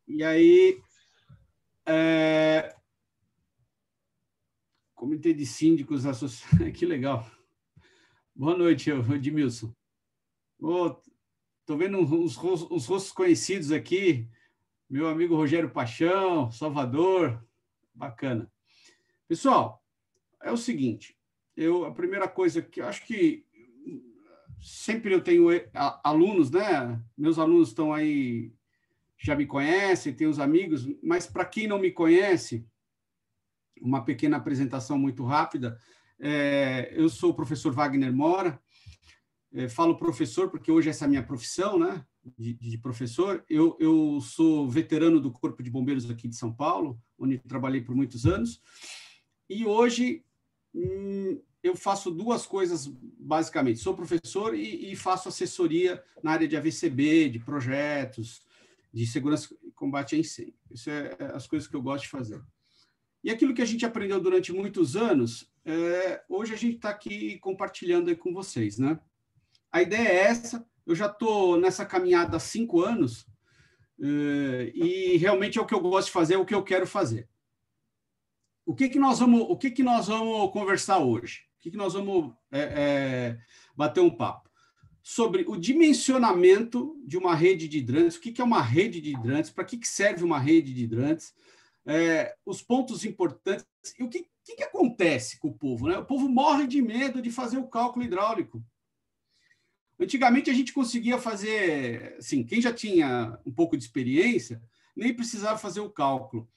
E aí, Comitê de Síndicos Associados. Que legal. Boa noite, Edmilson. Estou vendo uns rostos conhecidos aqui. Meu amigo Rogério Paixão, Salvador. Bacana. Pessoal, é o seguinte. A primeira coisa que eu acho que sempre eu tenho alunos, né? Meus alunos estão aí, já me conhecem, tenho os amigos, mas para quem não me conhece, uma pequena apresentação muito rápida. Eu sou o professor Wagner Mora, falo professor porque hoje essa é a minha profissão, né? De professor. Eu sou veterano do Corpo de Bombeiros aqui de São Paulo, onde trabalhei por muitos anos, e hoje eu faço duas coisas, basicamente. Sou professor e faço assessoria na área de AVCB, de projetos, de segurança e combate a incêndio. Isso é as coisas que eu gosto de fazer. E aquilo que a gente aprendeu durante muitos anos, hoje a gente está aqui compartilhando aí com vocês, né? A ideia é essa. Eu já estou nessa caminhada há 5 anos e realmente é o que eu gosto de fazer, é o que eu quero fazer. O que nós vamos conversar hoje? O que nós vamos bater um papo? Sobre o dimensionamento de uma rede de hidrantes, o que é uma rede de hidrantes, para que serve uma rede de hidrantes, os pontos importantes e o que acontece com o povo, né? O povo morre de medo de fazer o cálculo hidráulico. Antigamente a gente conseguia fazer, assim, quem já tinha um pouco de experiência, nem precisava fazer o cálculo.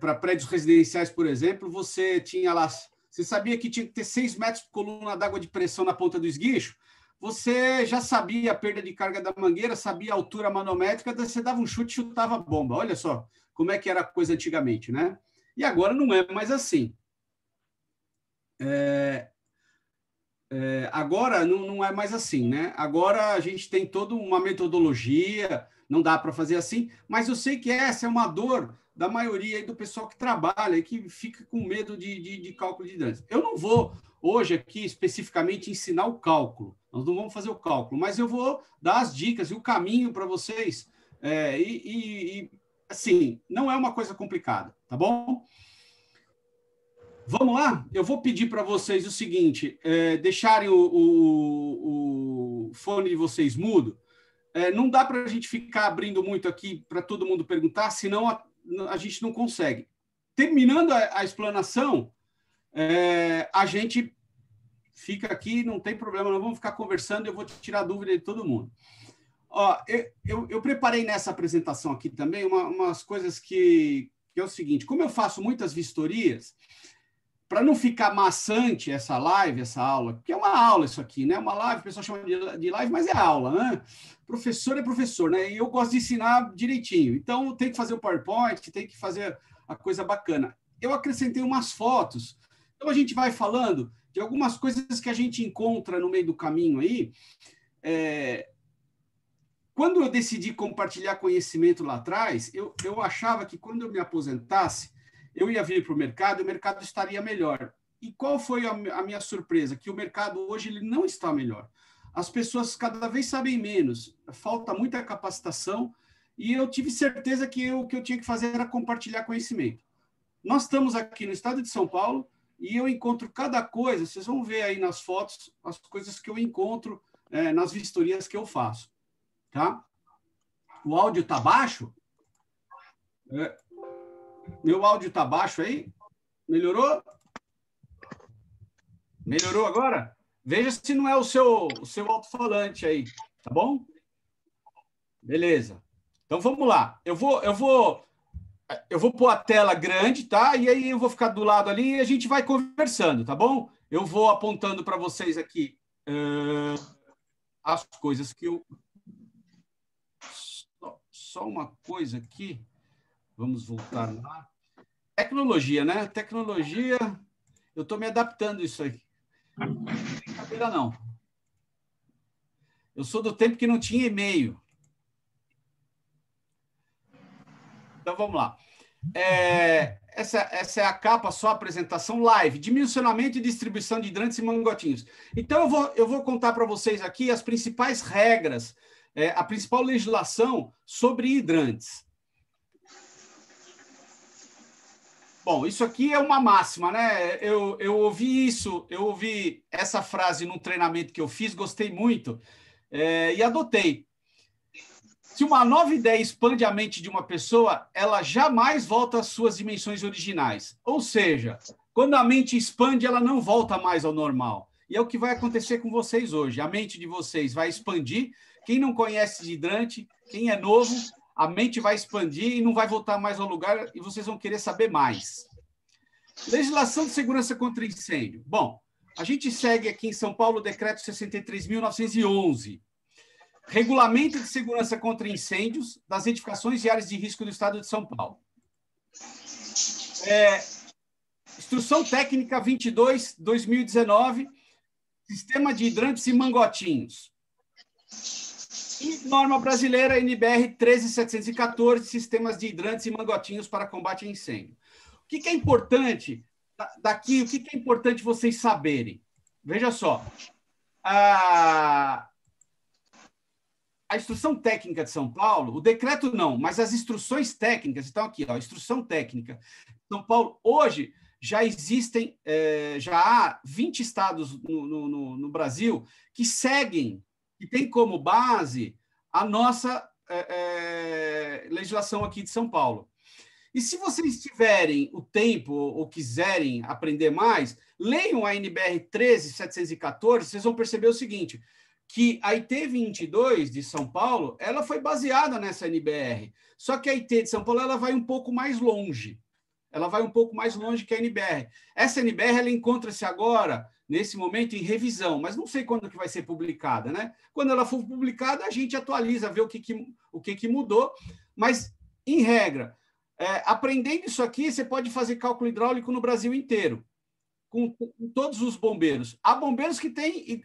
Para prédios residenciais, por exemplo, você tinha lá, você sabia que tinha que ter 6 metros de coluna d'água de pressão na ponta do esguicho, você já sabia a perda de carga da mangueira, sabia a altura manométrica, você dava um chute e chutava a bomba. Olha só como é que era a coisa antigamente, né? E agora não é mais assim. Agora não é mais assim, né? Agora a gente tem toda uma metodologia, não dá para fazer assim, mas eu sei que essa é uma dor da maioria do pessoal que trabalha e que fica com medo de cálculo de hidrantes. Eu não vou hoje aqui especificamente ensinar o cálculo, nós não vamos fazer o cálculo, mas eu vou dar as dicas e o caminho para vocês. Assim, não é uma coisa complicada, tá bom? Vamos lá? Eu vou pedir para vocês o seguinte, deixarem o fone de vocês mudo. Não dá para a gente ficar abrindo muito aqui para todo mundo perguntar, senão a gente não consegue. Terminando a explanação, a gente fica aqui, não tem problema, nós vamos ficar conversando, eu vou tirar dúvida de todo mundo. Eu preparei nessa apresentação aqui também umas coisas que é o seguinte, como eu faço muitas vistorias, para não ficar maçante essa live, essa aula, porque é uma aula isso aqui, né? Uma live, o pessoal chama de live, mas é aula, né? Professor é professor, né? E eu gosto de ensinar direitinho. Então, tem que fazer o PowerPoint, tem que fazer a coisa bacana. Eu acrescentei umas fotos. Então, a gente vai falando de algumas coisas que a gente encontra no meio do caminho aí. Quando eu decidi compartilhar conhecimento lá atrás, eu achava que quando eu me aposentasse, eu ia vir para o mercado e o mercado estaria melhor. E qual foi a minha surpresa? Que o mercado hoje ele não está melhor. As pessoas cada vez sabem menos, falta muita capacitação e eu tive certeza que o que eu tinha que fazer era compartilhar conhecimento. Nós estamos aqui no estado de São Paulo e eu encontro cada coisa, vocês vão ver aí nas fotos as coisas que eu encontro nas vistorias que eu faço. Tá? O áudio está baixo? Meu áudio está baixo aí? Melhorou? Melhorou agora? Veja se não é o seu alto-falante aí, tá bom? Beleza. Então vamos lá. Eu vou pôr a tela grande, tá? E aí eu vou ficar do lado ali e a gente vai conversando, tá bom? Eu vou apontando para vocês aqui as coisas que eu... Só uma coisa aqui. Vamos voltar lá. Tecnologia, né? Tecnologia, eu estou me adaptando a isso aí. Não tem brincadeira, não. Eu sou do tempo que não tinha e-mail. Então, vamos lá. Essa é a capa, só a apresentação live, dimensionamento e distribuição de hidrantes e mangotinhos. Então, eu vou contar para vocês aqui as principais regras, a principal legislação sobre hidrantes. Bom, isso aqui é uma máxima, né? Eu ouvi isso, eu ouvi essa frase num treinamento que eu fiz, gostei muito, e adotei. Se uma nova ideia expande a mente de uma pessoa, ela jamais volta às suas dimensões originais. Ou seja, quando a mente expande, ela não volta mais ao normal. E é o que vai acontecer com vocês hoje. A mente de vocês vai expandir. Quem não conhece de hidrante, quem é novo, a mente vai expandir e não vai voltar mais ao lugar e vocês vão querer saber mais. Legislação de segurança contra incêndio. Bom, a gente segue aqui em São Paulo o decreto 63.911. Regulamento de segurança contra incêndios das edificações e áreas de risco do Estado de São Paulo. Instrução técnica 22/2019, sistema de hidrantes e mangotinhos. E norma brasileira NBR 13714, sistemas de hidrantes e mangotinhos para combate a incêndio. O que é importante daqui? O que é importante vocês saberem? Veja só. A instrução técnica de São Paulo, o decreto não, mas as instruções técnicas estão aqui, ó, instrução técnica. São Paulo, hoje, já existem, já há 20 estados no Brasil que seguem, que tem como base a nossa legislação aqui de São Paulo. E se vocês tiverem o tempo ou quiserem aprender mais, leiam a NBR 13714, vocês vão perceber o seguinte, que a IT 22 de São Paulo, ela foi baseada nessa NBR. Só que a IT de São Paulo, ela vai um pouco mais longe. Ela vai um pouco mais longe que a NBR. Essa NBR, ela encontra-se agora, nesse momento, em revisão, mas não sei quando que vai ser publicada, né? Quando ela for publicada, a gente atualiza, vê o que mudou, mas, em regra, aprendendo isso aqui, você pode fazer cálculo hidráulico no Brasil inteiro, com todos os bombeiros. Há bombeiros que têm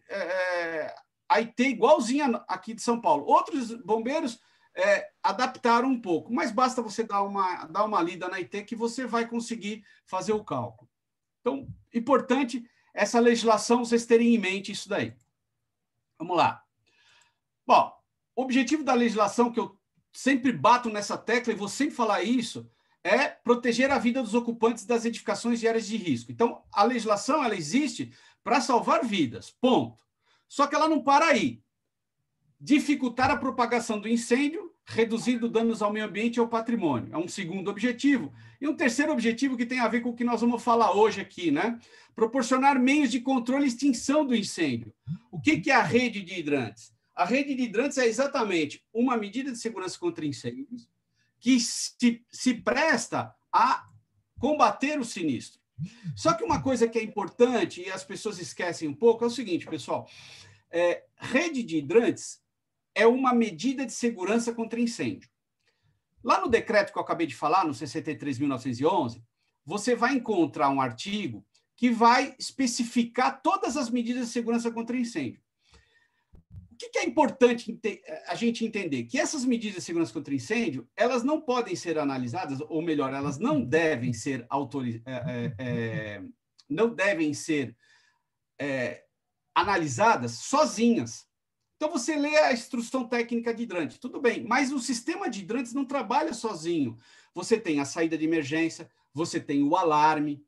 a IT igualzinha aqui de São Paulo. Outros bombeiros adaptaram um pouco, mas basta você dar uma lida na IT que você vai conseguir fazer o cálculo. Então, importante essa legislação, vocês terem em mente isso daí. Vamos lá. Bom, o objetivo da legislação, que eu sempre bato nessa tecla e vou sempre falar isso, é proteger a vida dos ocupantes das edificações e áreas de risco. Então, a legislação, ela existe para salvar vidas, ponto. Só que ela não para aí. Dificultar a propagação do incêndio, reduzindo danos ao meio ambiente e ao patrimônio. É um segundo objetivo. E um terceiro objetivo que tem a ver com o que nós vamos falar hoje aqui, né? Proporcionar meios de controle e extinção do incêndio. O que é a rede de hidrantes? A rede de hidrantes é exatamente uma medida de segurança contra incêndios que se presta a combater o sinistro. Só que uma coisa que é importante, e as pessoas esquecem um pouco, é o seguinte, pessoal, rede de hidrantes é uma medida de segurança contra incêndio. Lá no decreto que eu acabei de falar, no 63.911, você vai encontrar um artigo que vai especificar todas as medidas de segurança contra incêndio. O que é importante a gente entender? Que essas medidas de segurança contra incêndio, elas não podem ser analisadas, ou melhor, elas não devem ser analisadas sozinhas. Então, você lê a instrução técnica de hidrante, tudo bem, mas o sistema de hidrantes não trabalha sozinho. Você tem a saída de emergência, você tem o alarme.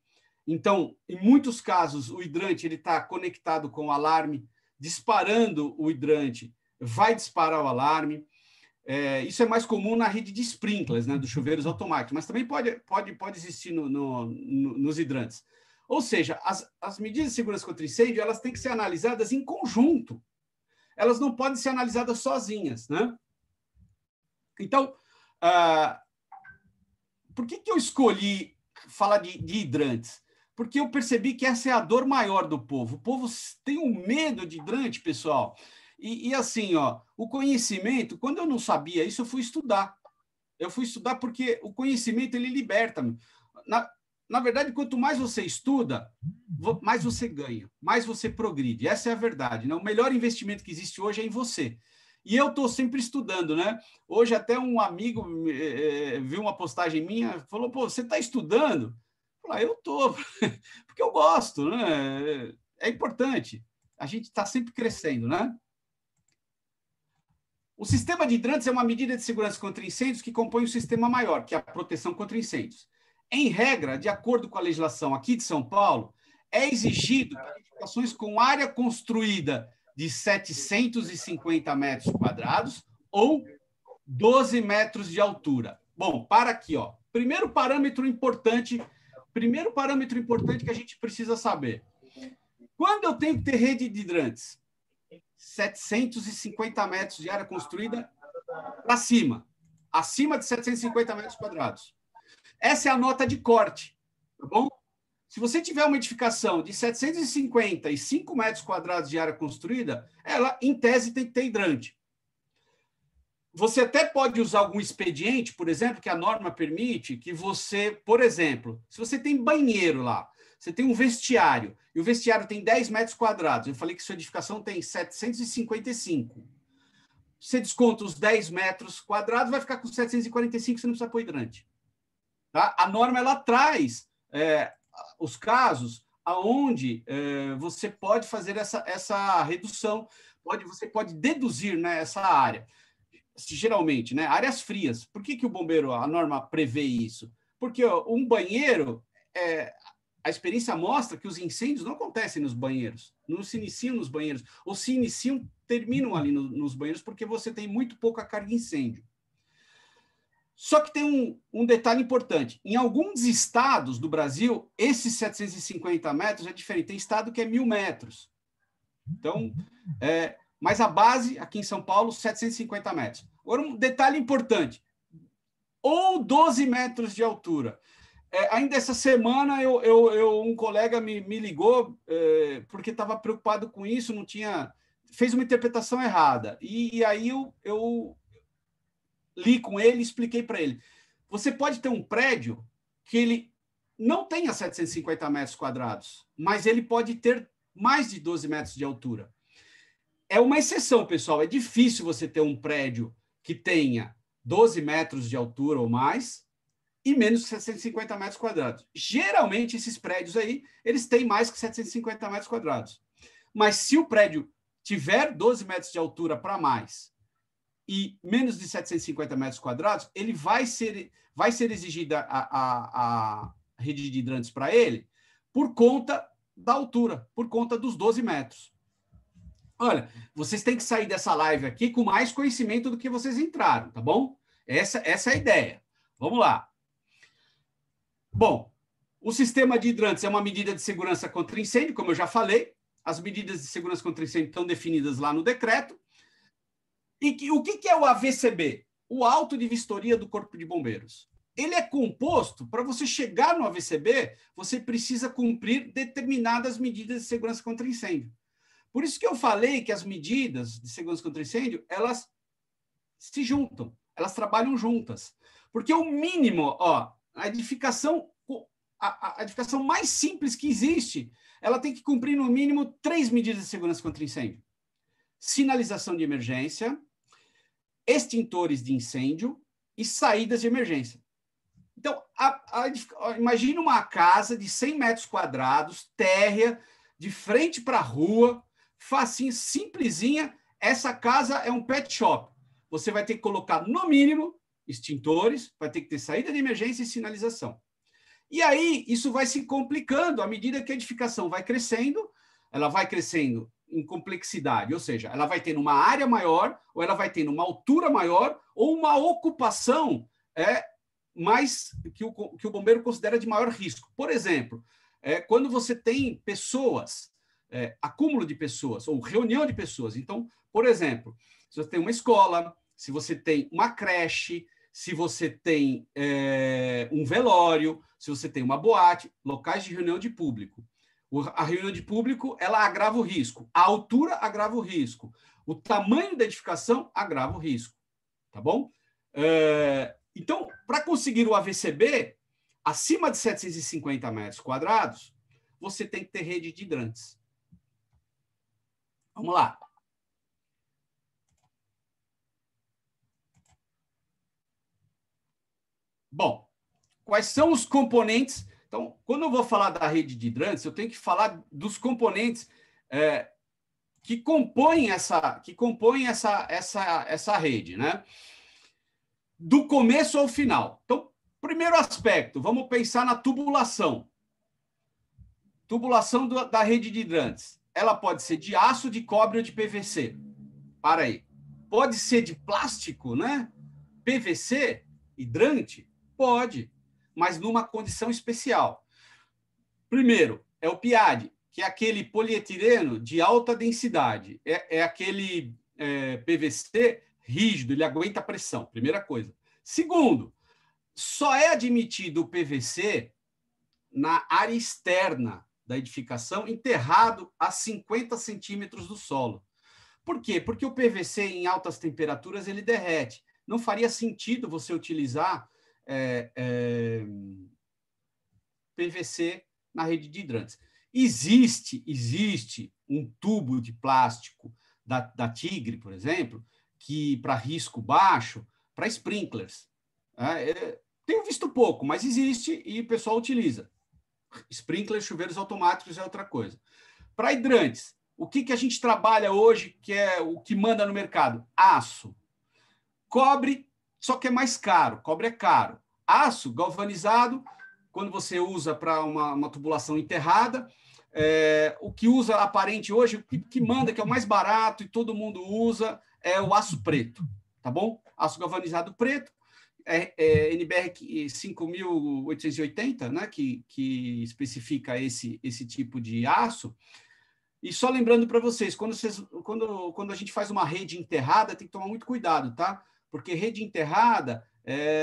Então, em muitos casos, o hidrante está conectado com o alarme, disparando o hidrante, vai disparar o alarme. Isso é mais comum na rede de sprinklers, né, dos chuveiros automáticos, mas também pode existir nos hidrantes. Ou seja, as medidas de segurança contra incêndio, elas têm que ser analisadas em conjunto. Elas não podem ser analisadas sozinhas, né? Então, por que eu escolhi falar de hidrantes? Porque eu percebi que essa é a dor maior do povo. O povo tem um medo de hidrante, pessoal. E assim, ó, o conhecimento, quando eu não sabia isso, eu fui estudar. Eu fui estudar porque o conhecimento, ele liberta. Na verdade, quanto mais você estuda, mais você ganha, mais você progride. Essa é a verdade, né? O melhor investimento que existe hoje é em você. E eu estou sempre estudando, né? Hoje até um amigo viu uma postagem minha, falou, pô, você está estudando? Eu falei, eu estou, porque eu gosto, né? É importante. A gente está sempre crescendo, né? O sistema de hidrantes é uma medida de segurança contra incêndios que compõe um sistema maior, que é a proteção contra incêndios. Em regra, de acordo com a legislação aqui de São Paulo, é exigido que edificações com área construída de 750 metros quadrados ou 12 metros de altura. Bom, para aqui, ó. Primeiro parâmetro importante que a gente precisa saber. Quando eu tenho que ter rede de hidrantes? 750 metros de área construída para cima. Acima de 750 metros quadrados. Essa é a nota de corte, tá bom? Se você tiver uma edificação de 755 metros quadrados de área construída, ela, em tese, tem que ter hidrante. Você até pode usar algum expediente, por exemplo, que a norma permite, que você, por exemplo, se você tem banheiro lá, você tem um vestiário, e o vestiário tem 10 metros quadrados, eu falei que sua edificação tem 755. Você desconta os 10 metros quadrados, vai ficar com 745, você não precisa pôr hidrante. Tá? A norma ela traz os casos aonde você pode fazer essa redução, você pode deduzir, né, essa área. Geralmente, né, áreas frias. Por que o bombeiro, a norma prevê isso? Porque um banheiro, a experiência mostra que os incêndios não acontecem nos banheiros, não se iniciam nos banheiros, ou se iniciam, terminam ali nos banheiros, porque você tem muito pouca carga de incêndio. Só que tem um detalhe importante. Em alguns estados do Brasil, esses 750 metros é diferente. Tem estado que é 1.000 metros. Então, mas a base, aqui em São Paulo, 750 metros. Agora, um detalhe importante. Ou 12 metros de altura. Ainda essa semana, um colega me ligou porque estava preocupado com isso, fez uma interpretação errada. E aí eu li com ele e expliquei para ele. Você pode ter um prédio que ele não tenha 750 metros quadrados, mas ele pode ter mais de 12 metros de altura. É uma exceção, pessoal. É difícil você ter um prédio que tenha 12 metros de altura ou mais e menos que 750 metros quadrados. Geralmente, esses prédios aí, eles têm mais que 750 metros quadrados. Mas se o prédio tiver 12 metros de altura para mais e menos de 750 metros quadrados, ele vai ser exigida a rede de hidrantes para ele por conta da altura, por conta dos 12 metros. Olha, vocês têm que sair dessa live aqui com mais conhecimento do que vocês entraram, tá bom? Essa é a ideia. Vamos lá. Bom, o sistema de hidrantes é uma medida de segurança contra incêndio, como eu já falei. As medidas de segurança contra incêndio estão definidas lá no decreto. E o que é o AVCB? O Auto de Vistoria do Corpo de Bombeiros. Ele é composto, para você chegar no AVCB, você precisa cumprir determinadas medidas de segurança contra incêndio. Por isso que eu falei que as medidas de segurança contra incêndio, elas se juntam, elas trabalham juntas. Porque o mínimo, a edificação mais simples que existe, ela tem que cumprir no mínimo 3 medidas de segurança contra incêndio. Sinalização de emergência, extintores de incêndio e saídas de emergência. Então, imagina uma casa de 100 metros quadrados, térrea, de frente para a rua, facinho, simplesinha. Essa casa é um pet shop. Você vai ter que colocar, no mínimo, extintores, vai ter que ter saída de emergência e sinalização. E aí, isso vai se complicando à medida que a edificação vai crescendo, ela vai crescendo em complexidade, ou seja, ela vai ter uma área maior, ou ela vai ter uma altura maior, ou uma ocupação mais que o bombeiro considera de maior risco. Por exemplo, quando você tem pessoas, acúmulo de pessoas, ou reunião de pessoas. Então, por exemplo, se você tem uma escola, se você tem uma creche, se você tem um velório, se você tem uma boate, locais de reunião de público. A reunião de público, ela agrava o risco. A altura agrava o risco. O tamanho da edificação agrava o risco. Tá bom? Então, para conseguir o AVCB, acima de 750 metros quadrados, você tem que ter rede de hidrantes. Vamos lá. Bom, quais são os componentes? Então, quando eu vou falar da rede de hidrantes, eu tenho que falar dos componentes que compõem essa rede, né? Do começo ao final. Então, Primeiro aspecto, vamos pensar na tubulação. Tubulação da rede de hidrantes. Ela pode ser de aço, de cobre ou de PVC. Para aí. Pode ser de plástico, né? PVC, hidrante? Pode, mas numa condição especial. Primeiro, é o PIAD, que é aquele polietileno de alta densidade. É aquele PVC rígido, ele aguenta pressão, primeira coisa. Segundo, só é admitido o PVC na área externa da edificação, enterrado a 50 centímetros do solo. Por quê? Porque o PVC em altas temperaturas ele derrete. Não faria sentido você utilizar PVC na rede de hidrantes. Existe um tubo de plástico da Tigre, por exemplo, que para risco baixo, para sprinklers. Tenho visto pouco, mas existe e o pessoal utiliza. Sprinklers, chuveiros automáticos é outra coisa. Para hidrantes, o que a gente trabalha hoje, que é o que manda no mercado? Aço. Cobre, só que é mais caro. Cobre é caro. Aço galvanizado, quando você usa para uma tubulação enterrada, o que usa aparente hoje, o que manda, que é o mais barato e todo mundo usa, é o aço preto, tá bom? Aço galvanizado preto, NBR 5880, né, que especifica esse tipo de aço. E só lembrando para vocês, quando a gente faz uma rede enterrada, tem que tomar muito cuidado, tá? Porque rede enterrada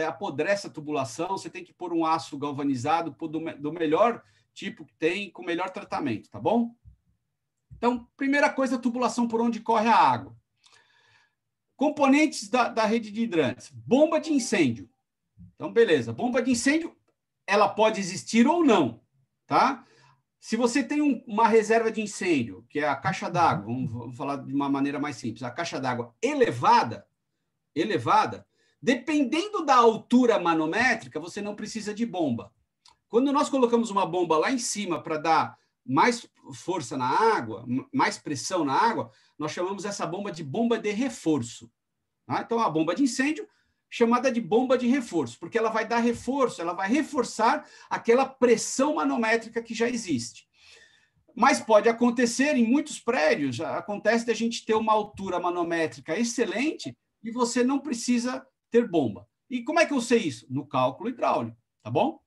apodrece a tubulação, você tem que pôr um aço galvanizado do melhor tipo que tem, com o melhor tratamento, tá bom? Então, primeira coisa, a tubulação por onde corre a água. Componentes da rede de hidrantes. Bomba de incêndio. Então, beleza. Bomba de incêndio, ela pode existir ou não, tá? Se você tem uma reserva de incêndio, que é a caixa d'água, vamos falar de uma maneira mais simples, a caixa d'água elevada, dependendo da altura manométrica, você não precisa de bomba. Quando nós colocamos uma bomba lá em cima para dar mais força na água, mais pressão na água, nós chamamos essa bomba de reforço. Tá? Então, a bomba de incêndio, chamada de bomba de reforço, porque ela vai dar reforço, ela vai reforçar aquela pressão manométrica que já existe. Mas pode acontecer, em muitos prédios, acontece da gente ter uma altura manométrica excelente e você não precisa ter bomba. E como é que eu sei isso? No cálculo hidráulico, tá bom?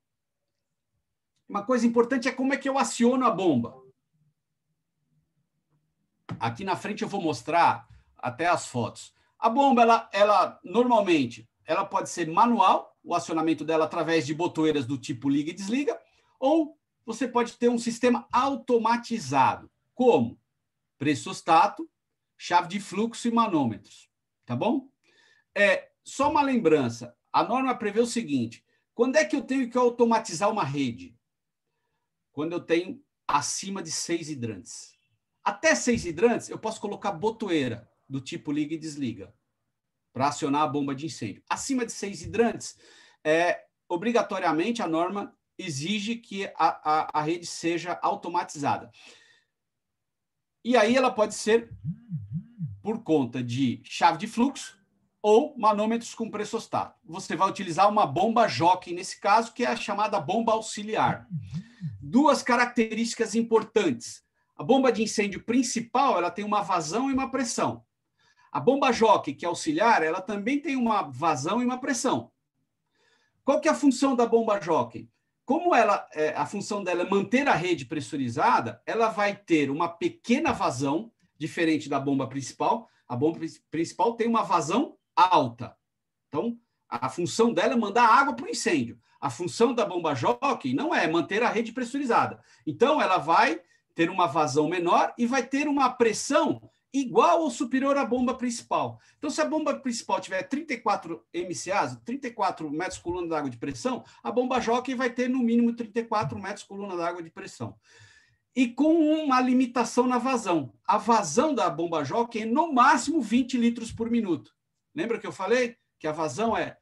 Uma coisa importante é como é que eu aciono a bomba. Aqui na frente eu vou mostrar até as fotos. A bomba, ela normalmente, ela pode ser manual, o acionamento dela através de botoeiras do tipo liga e desliga, ou você pode ter um sistema automatizado. Como? Pressostato, chave de fluxo e manômetros. Tá bom? Só uma lembrança. A norma prevê o seguinte: quando é que eu tenho que automatizar uma rede? Quando eu tenho acima de 6 hidrantes. Até 6 hidrantes, eu posso colocar botoeira do tipo liga e desliga para acionar a bomba de incêndio. Acima de 6 hidrantes, obrigatoriamente a norma exige que a rede seja automatizada. E aí ela pode ser por conta de chave de fluxo ou manômetros com pressostato. Você vai utilizar uma bomba jockey, nesse caso, que é a chamada bomba auxiliar. Duas características importantes. A bomba de incêndio principal, ela tem uma vazão e uma pressão. A bomba jockey, que é auxiliar, ela também tem uma vazão e uma pressão. Qual que é a função da bomba jockey? Como a função dela é manter a rede pressurizada, ela vai ter uma pequena vazão, diferente da bomba principal. A bomba principal tem uma vazão alta. Então, a função dela é mandar água para o incêndio. A função da bomba jockey não é manter a rede pressurizada. Então, ela vai ter uma vazão menor e vai ter uma pressão igual ou superior à bomba principal. Então, se a bomba principal tiver 34 MCAs, 34 metros coluna d'água de pressão, a bomba jockey vai ter no mínimo 34 metros coluna d'água de pressão. E com uma limitação na vazão. A vazão da bomba jockey é no máximo 20 litros por minuto. Lembra que eu falei que a vazão é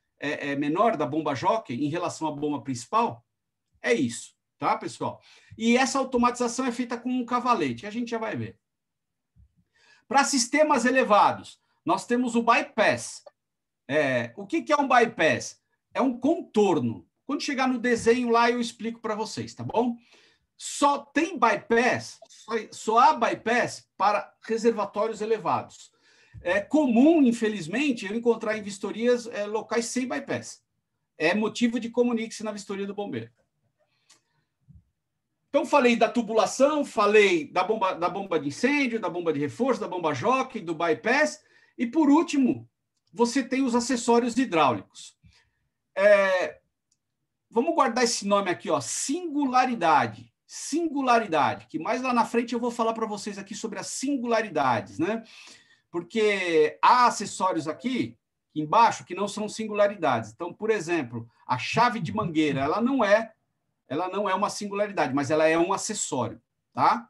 menor da bomba jockey em relação à bomba principal? É isso, tá, pessoal? E essa automatização é feita com um cavalete, que a gente já vai ver. Para sistemas elevados, nós temos o bypass. O que é um bypass? É um contorno. Quando chegar no desenho lá, eu explico para vocês, tá bom? Só tem bypass, só há bypass para reservatórios elevados. É comum, infelizmente, eu encontrar em vistorias locais sem bypass. É motivo de comunique-se na vistoria do bombeiro. Então, falei da tubulação, falei da bomba de incêndio, da bomba de reforço, da bomba jockey, do bypass. E, por último, você tem os acessórios hidráulicos. Vamos guardar esse nome aqui, ó, singularidade. Singularidade, que mais lá na frente eu vou falar para vocês aqui sobre as singularidades, né? Porque há acessórios aqui embaixo que não são singularidades. Então, por exemplo, a chave de mangueira, ela não é uma singularidade, mas ela é um acessório, tá?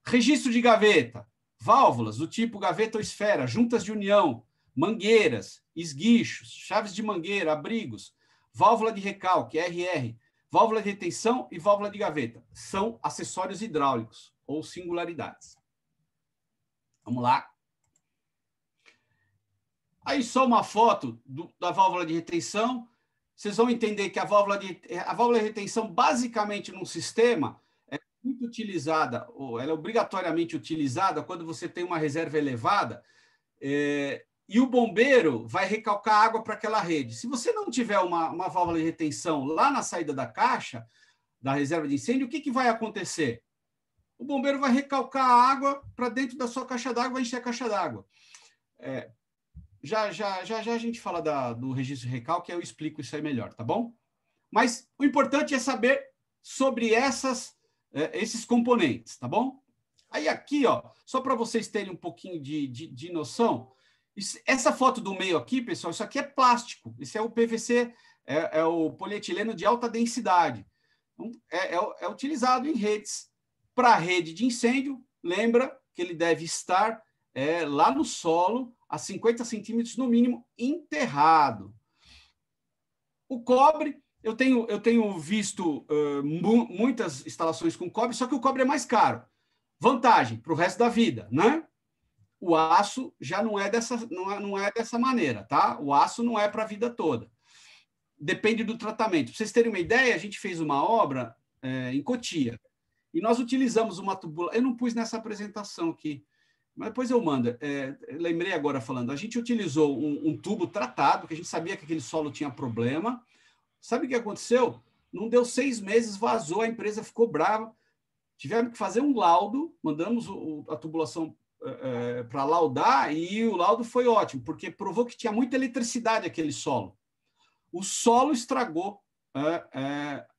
Registro de gaveta, válvulas do tipo gaveta ou esfera, juntas de união, mangueiras, esguichos, chaves de mangueira, abrigos, válvula de recalque, RR, válvula de retenção e válvula de gaveta. São acessórios hidráulicos ou singularidades. Vamos lá. Aí só uma foto da válvula de retenção. Vocês vão entender que a válvula de retenção, basicamente, num sistema, é muito utilizada, ou ela é obrigatoriamente utilizada quando você tem uma reserva elevada, e o bombeiro vai recalcar água para aquela rede. Se você não tiver uma válvula de retenção lá na saída da caixa, da reserva de incêndio, o que vai acontecer? O bombeiro vai recalcar a água para dentro da sua caixa d'água, vai encher a caixa d'água. Já a gente fala do registro de recalque, eu explico isso aí melhor, tá bom? Mas o importante é saber sobre esses componentes, tá bom? Aí aqui, ó, só para vocês terem um pouquinho de noção, essa foto do meio aqui, pessoal, isso aqui é plástico, esse é o PVC, é o polietileno de alta densidade. Então, é utilizado em redes. Para rede de incêndio, lembra que ele deve estar lá no solo, a 50 centímetros no mínimo, enterrado. O cobre, eu tenho visto muitas instalações com cobre, só que o cobre é mais caro. Vantagem para o resto da vida, né? O aço já não é dessa maneira, tá? O aço não é para a vida toda. Depende do tratamento. Para vocês terem uma ideia, a gente fez uma obra em Cotia e nós utilizamos uma tubulação. Eu não pus nessa apresentação aqui, mas depois eu mando. Lembrei agora falando. A gente utilizou um tubo tratado, que a gente sabia que aquele solo tinha problema. Sabe o que aconteceu? Não deu 6 meses, vazou, a empresa ficou brava. Tivemos que fazer um laudo, mandamos a tubulação para laudar e o laudo foi ótimo, porque provou que tinha muita eletricidade aquele solo. O solo estragou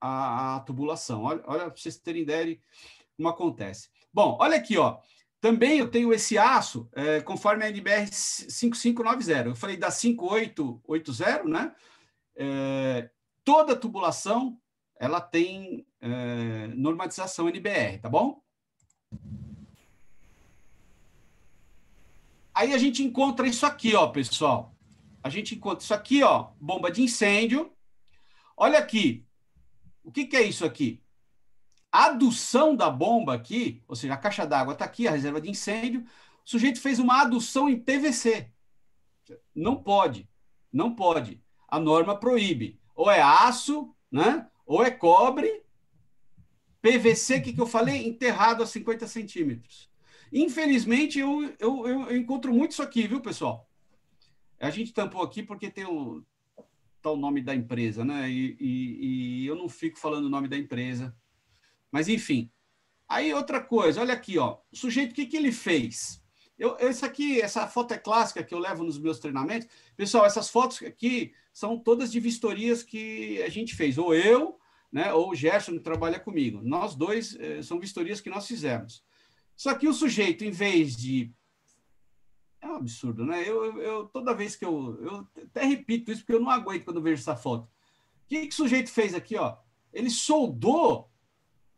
a tubulação. Olha para vocês terem ideia como acontece. Bom, olha aqui, ó. Também eu tenho esse aço, conforme a NBR 5590. Eu falei da 5880, né? Toda tubulação ela tem normatização NBR, tá bom? Aí a gente encontra isso aqui, ó, pessoal. A gente encontra isso aqui, ó, bomba de incêndio. Olha aqui. O que é isso aqui? A adução da bomba aqui, ou seja, a caixa d'água está aqui, a reserva de incêndio. O sujeito fez uma adução em PVC. Não pode. Não pode. A norma proíbe. Ou é aço, né? Ou é cobre. PVC, o que eu falei? Enterrado a 50 centímetros. Infelizmente, eu encontro muito isso aqui, viu, pessoal? A gente tampou aqui porque tem o nome da empresa, né? E eu não fico falando o nome da empresa. Mas, enfim. Aí, outra coisa, olha aqui, ó. O sujeito, o que ele fez? Essa foto é clássica que eu levo nos meus treinamentos. Pessoal, essas fotos aqui são todas de vistorias que a gente fez. Ou eu, né? Ou o Gerson, que trabalha comigo. Nós dois são vistorias que nós fizemos. Só que o sujeito, em vez de... É um absurdo, né? Toda vez que eu até repito isso, porque eu não aguento quando eu vejo essa foto. O que o sujeito fez aqui, ó? Ele soldou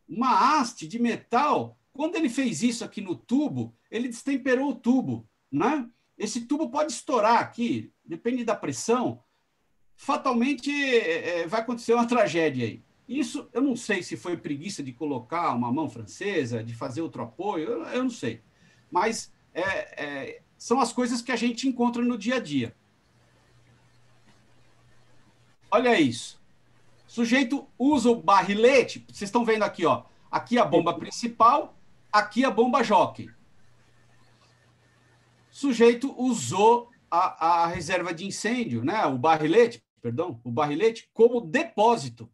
uma haste de metal. Quando ele fez isso aqui no tubo, ele destemperou o tubo, né? Esse tubo pode estourar aqui, depende da pressão. Fatalmente vai acontecer uma tragédia aí. Isso, eu não sei se foi preguiça de colocar uma mão francesa, de fazer outro apoio, eu não sei. Mas são as coisas que a gente encontra no dia a dia. Olha isso. Sujeito usa o barrilete, vocês estão vendo aqui, ó. Aqui a bomba principal, aqui a bomba jockey. Sujeito usou a reserva de incêndio, né? O barrilete, perdão, o barrilete como depósito.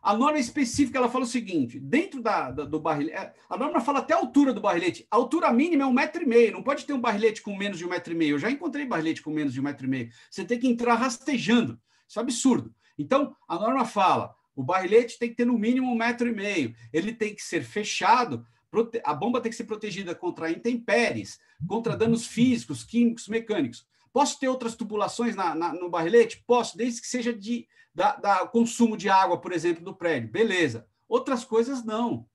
A norma específica, ela fala o seguinte, dentro do barrilete, a norma fala até a altura do barrilete, a altura mínima é 1,5 m, não pode ter um barrilete com menos de 1,5 m, eu já encontrei barrilete com menos de 1,5 m, você tem que entrar rastejando, isso é absurdo. Então, a norma fala, o barrilete tem que ter no mínimo 1,5 m, ele tem que ser fechado, a bomba tem que ser protegida contra intempéries, contra danos físicos, químicos, mecânicos. Posso ter outras tubulações no barrilete? Posso, desde que seja da consumo de água, por exemplo, do prédio. Beleza. Outras coisas, não.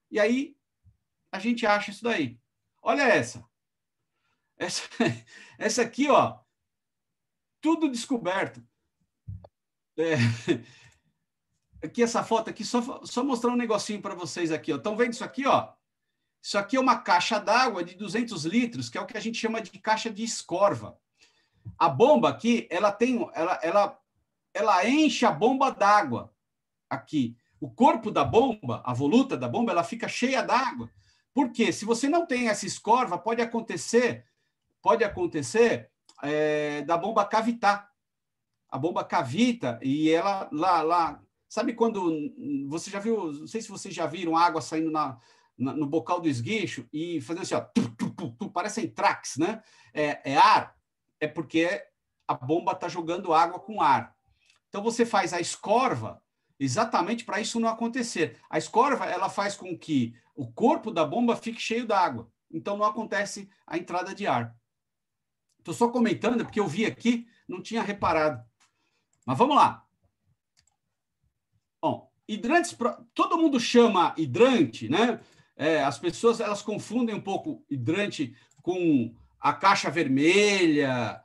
E aí, a gente acha isso daí. Olha essa. Essa aqui, ó, tudo descoberto. Aqui, essa foto aqui, só mostrar um negocinho para vocês aqui. Estão vendo isso aqui? Ó? Isso aqui é uma caixa d'água de 200 litros, que é o que a gente chama de caixa de escorva. A bomba aqui, ela enche a bomba d'água aqui. O corpo da bomba, a voluta da bomba, ela fica cheia d'água. Por quê? Se você não tem essa escorva, pode acontecer da bomba cavitar. A bomba cavita e ela lá. Sabe quando você já viu? Não sei se vocês já viram água saindo no bocal do esguicho e fazendo assim, ó, parecem traques, né? É ar. É porque a bomba está jogando água com ar. Então, você faz a escorva exatamente para isso não acontecer. A escorva, ela faz com que o corpo da bomba fique cheio d'água. Então, não acontece a entrada de ar. Estou só comentando, porque eu vi aqui, não tinha reparado. Mas vamos lá. Bom, hidrantes, todo mundo chama hidrante, né? As pessoas, elas confundem um pouco hidrante com a caixa vermelha.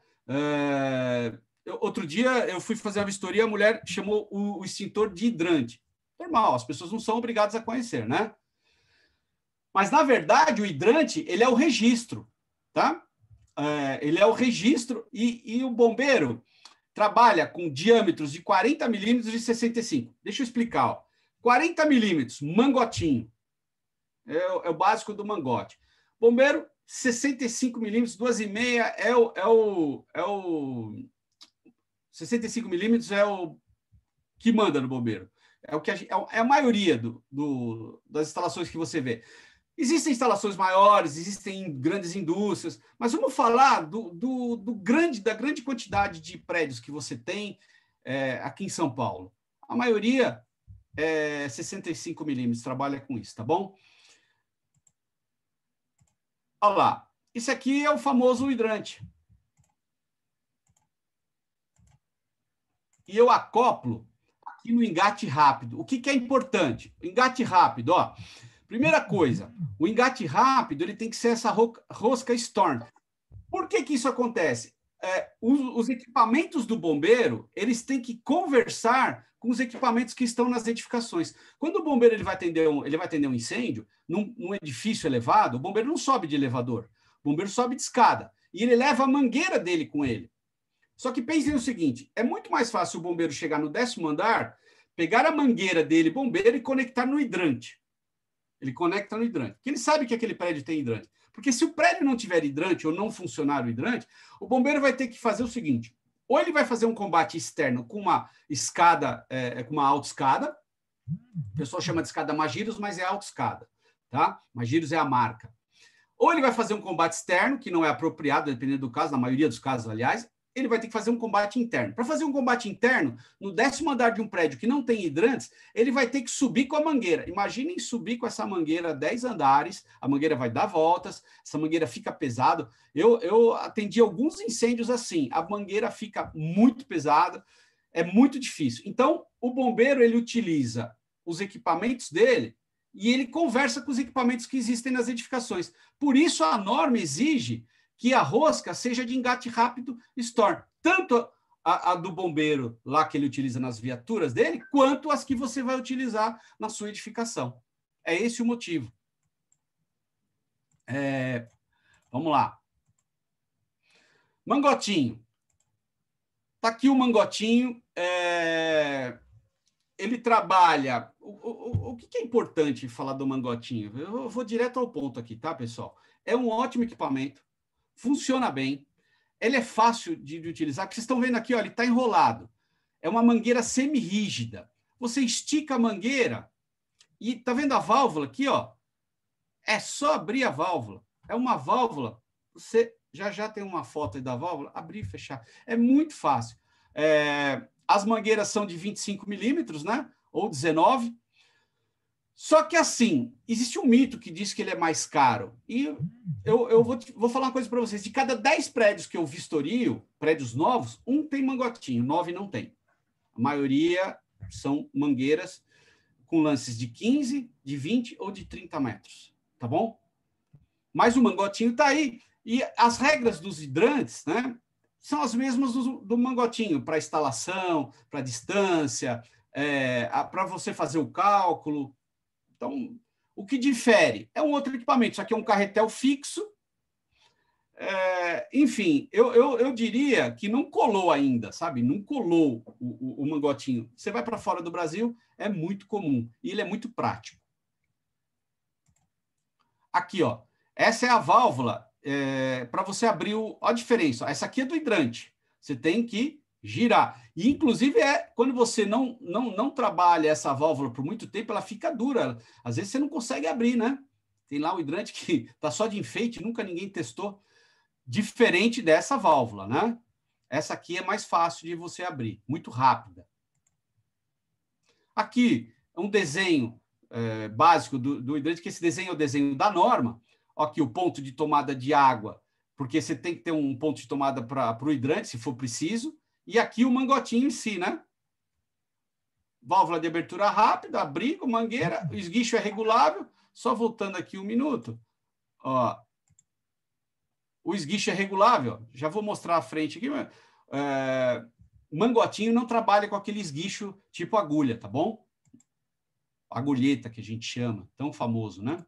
Outro dia eu fui fazer a vistoria, a mulher chamou o extintor de hidrante. Normal, as pessoas não são obrigadas a conhecer, né? Mas, na verdade, o hidrante, ele é o registro, tá? Ele é o registro e o bombeiro trabalha com diâmetros de 40 milímetros e 65. Deixa eu explicar. Ó. 40 milímetros, mangotinho. É o básico do mangote. Bombeiro, 65 milímetros, 2,5 é o 65 milímetros é o que manda no bombeiro. É a maioria das instalações que você vê. Existem instalações maiores, existem grandes indústrias, mas vamos falar da grande quantidade de prédios que você tem aqui em São Paulo. A maioria é 65 milímetros, trabalha com isso, tá bom? Olha lá, isso aqui é o famoso hidrante. E eu acoplo aqui no engate rápido. O que é importante? O engate rápido, ó. Primeira coisa, o engate rápido ele tem que ser essa rosca Storm. Por que isso acontece? Os equipamentos do bombeiro eles têm que conversar com os equipamentos que estão nas edificações. Quando o bombeiro ele vai atender um incêndio num edifício elevado, o bombeiro não sobe de elevador, o bombeiro sobe de escada e ele leva a mangueira dele com ele. Só que pensem no seguinte, é muito mais fácil o bombeiro chegar no 10º andar, pegar a mangueira dele, bombeiro, e conectar no hidrante. Ele conecta no hidrante, porque ele sabe que aquele prédio tem hidrante. Porque se o prédio não tiver hidrante ou não funcionar o hidrante, o bombeiro vai ter que fazer o seguinte, ou ele vai fazer um combate externo com uma escada, com uma autoescada, o pessoal chama de escada Magiros, mas é autoescada, tá? Magiros é a marca. Ou ele vai fazer um combate externo, que não é apropriado, dependendo do caso, na maioria dos casos, aliás, ele vai ter que fazer um combate interno. Para fazer um combate interno, no 10º andar de um prédio que não tem hidrantes, ele vai ter que subir com a mangueira. Imaginem subir com essa mangueira 10 andares, a mangueira vai dar voltas, essa mangueira fica pesada. Eu atendi alguns incêndios assim, a mangueira fica muito pesada, é muito difícil. Então, o bombeiro ele utiliza os equipamentos dele e ele conversa com os equipamentos que existem nas edificações. Por isso, a norma exige que a rosca seja de engate rápido Storm. Tanto a do bombeiro lá que ele utiliza nas viaturas dele, quanto as que você vai utilizar na sua edificação. É esse o motivo. Vamos lá. Mangotinho. Está aqui o mangotinho. ele trabalha... O que é importante falar do mangotinho? Eu vou direto ao ponto aqui, tá, pessoal? É um ótimo equipamento, funciona bem, ele é fácil de utilizar, porque vocês estão vendo aqui, ó, ele está enrolado. É uma mangueira semi-rígida. Você estica a mangueira e tá vendo a válvula aqui, ó? É só abrir a válvula. É uma válvula, você já tem uma foto aí da válvula, abrir e fechar. É muito fácil. As mangueiras são de 25 milímetros, né? Ou 19. Só que, assim, existe um mito que diz que ele é mais caro. E eu vou falar uma coisa para vocês. De cada 10 prédios que eu vistorio, prédios novos, um tem mangotinho, 9 não tem. A maioria são mangueiras com lances de 15, de 20 ou de 30 metros. Tá bom? Mas o mangotinho está aí. E as regras dos hidrantes, né, são as mesmas do mangotinho, para instalação, para distância, para você fazer o cálculo. Então, o que difere é um outro equipamento. Isso aqui é um carretel fixo. Enfim, eu diria que não colou ainda, sabe? Não colou o mangotinho. Você vai para fora do Brasil, é muito comum. E ele é muito prático. Aqui, ó. Essa é a válvula para você abrir a diferença. Essa aqui é do hidrante. Você tem que girar. E, inclusive, quando você não trabalha essa válvula por muito tempo, ela fica dura. Às vezes você não consegue abrir, né? Tem lá o hidrante que está só de enfeite, nunca ninguém testou. Diferente dessa válvula, né? Essa aqui é mais fácil de você abrir, muito rápida. Aqui, um desenho básico do hidrante, que esse desenho é o desenho da norma. Aqui o ponto de tomada de água, porque você tem que ter um ponto de tomada para o hidrante, se for preciso. E aqui o mangotinho em si, né? Válvula de abertura rápida, abrigo, mangueira, o esguicho é regulável. Só voltando aqui um minuto. Ó, o esguicho é regulável. Já vou mostrar a frente aqui. Mas, mangotinho não trabalha com aquele esguicho tipo agulha, tá bom? Agulheta, que a gente chama, tão famoso, né?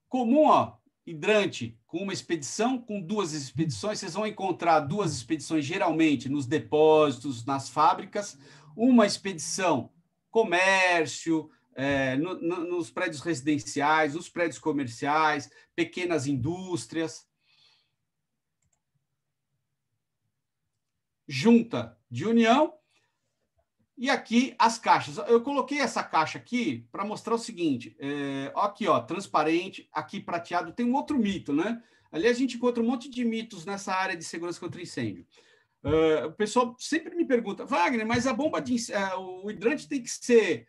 Comum, ó, hidrante com uma expedição, com 2 expedições. Vocês vão encontrar 2 expedições geralmente nos depósitos, nas fábricas. Uma expedição comércio, nos prédios residenciais, nos prédios comerciais, pequenas indústrias. Junta de união. E aqui as caixas. Eu coloquei essa caixa aqui para mostrar o seguinte. Aqui, ó, transparente, aqui prateado. Tem um outro mito, né? Ali a gente encontra um monte de mitos nessa área de segurança contra incêndio. O pessoal sempre me pergunta, Wagner, mas a bomba de o hidrante tem que ser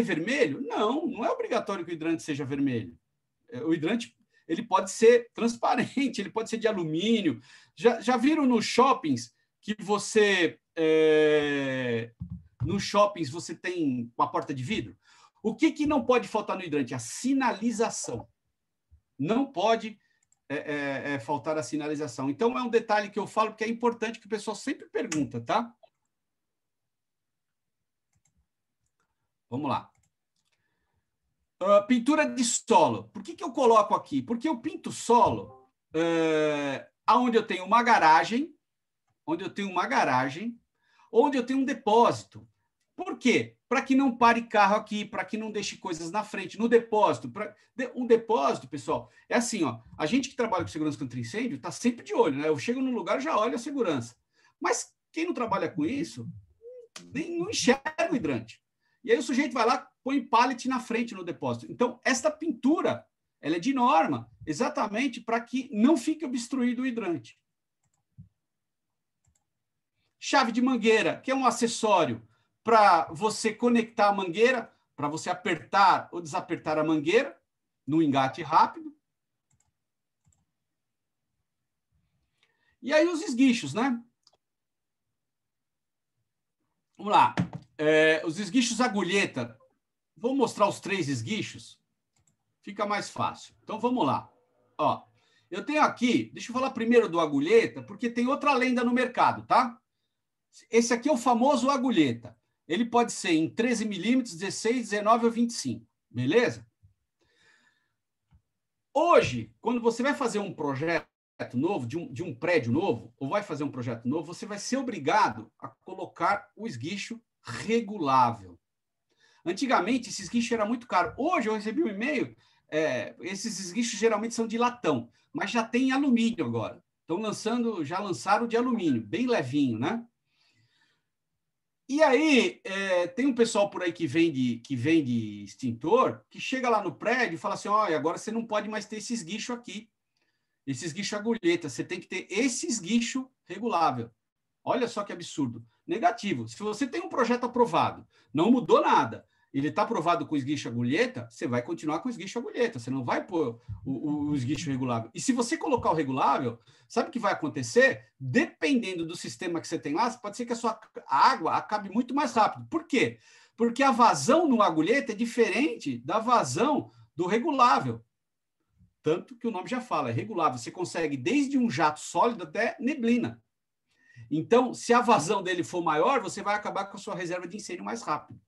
vermelho? Não, não é obrigatório que o hidrante seja vermelho. O hidrante ele pode ser transparente, ele pode ser de alumínio. Já viram nos shoppings que nos shoppings você tem uma porta de vidro? O que não pode faltar no hidrante? A sinalização. Não pode faltar a sinalização. Então, é um detalhe que eu falo que é importante, que o pessoal sempre pergunta, tá? Vamos lá. Pintura de solo. Por que eu coloco aqui? Porque eu pinto solo onde eu tenho uma garagem, onde eu tenho um depósito. Por quê? Para que não pare carro aqui, para que não deixe coisas na frente, no depósito. Um depósito, pessoal, é assim, ó, a gente que trabalha com segurança contra incêndio está sempre de olho, né? Eu chego no lugar, já olho a segurança. Mas quem não trabalha com isso, não enxerga o hidrante. E aí o sujeito vai lá, põe pallet na frente no depósito. Então, esta pintura, ela é de norma, exatamente para que não fique obstruído o hidrante. Chave de mangueira, que é um acessório para você conectar a mangueira, para você apertar ou desapertar a mangueira no engate rápido. E aí os esguichos, né? Vamos lá. Os esguichos agulheta. Vou mostrar os 3 esguichos. Fica mais fácil. Então, vamos lá. Ó, eu tenho aqui, deixa eu falar primeiro do agulheta, porque tem outra lenda no mercado, tá? Esse aqui é o famoso agulheta. Ele pode ser em 13 milímetros, 16, 19 ou 25. Beleza? Hoje, quando você vai fazer um projeto novo, de um prédio novo, ou vai fazer um projeto novo, você vai ser obrigado a colocar o esguicho regulável. Antigamente, esse esguicho era muito caro. Hoje, eu recebi um e-mail, esses esguichos geralmente são de latão, mas já tem alumínio agora. Já lançaram de alumínio, bem levinho, né? E aí, tem um pessoal por aí que vende extintor, que chega lá no prédio e fala assim, olha, agora você não pode mais ter esse esguicho aqui, esse esguicho agulheta, você tem que ter esse esguicho regulável. Olha só que absurdo. Negativo. Se você tem um projeto aprovado, não mudou nada, ele está aprovado com esguicho agulheta, você vai continuar com esguicho agulheta, você não vai pôr o esguicho regulável. E se você colocar o regulável, sabe o que vai acontecer? Dependendo do sistema que você tem lá, pode ser que a sua água acabe muito mais rápido. Por quê? Porque a vazão no agulheta é diferente da vazão do regulável. Tanto que o nome já fala, é regulável. Você consegue desde um jato sólido até neblina. Então, se a vazão dele for maior, você vai acabar com a sua reserva de incêndio mais rápido.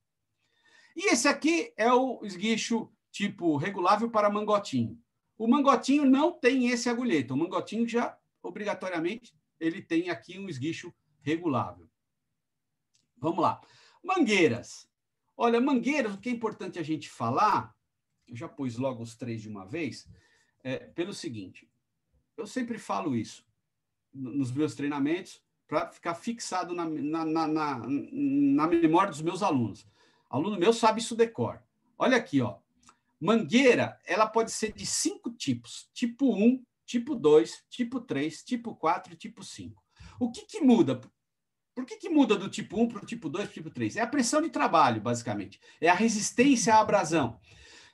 E esse aqui é o esguicho tipo regulável para mangotinho. O mangotinho não tem esse agulheta. O mangotinho já, obrigatoriamente, ele tem aqui um esguicho regulável. Vamos lá. Mangueiras. Olha, mangueiras, o que é importante a gente falar, eu já pus logo os 3 de uma vez, pelo seguinte, eu sempre falo isso nos meus treinamentos, para ficar fixado na memória dos meus alunos. Aluno meu sabe isso decor. Olha aqui, ó. Mangueira, ela pode ser de 5 tipos. Tipo 1, tipo 2, tipo 3, tipo 4 e tipo 5. O que muda? Por que muda do tipo 1 para o tipo 2 para o tipo 3? É a pressão de trabalho, basicamente. É a resistência à abrasão.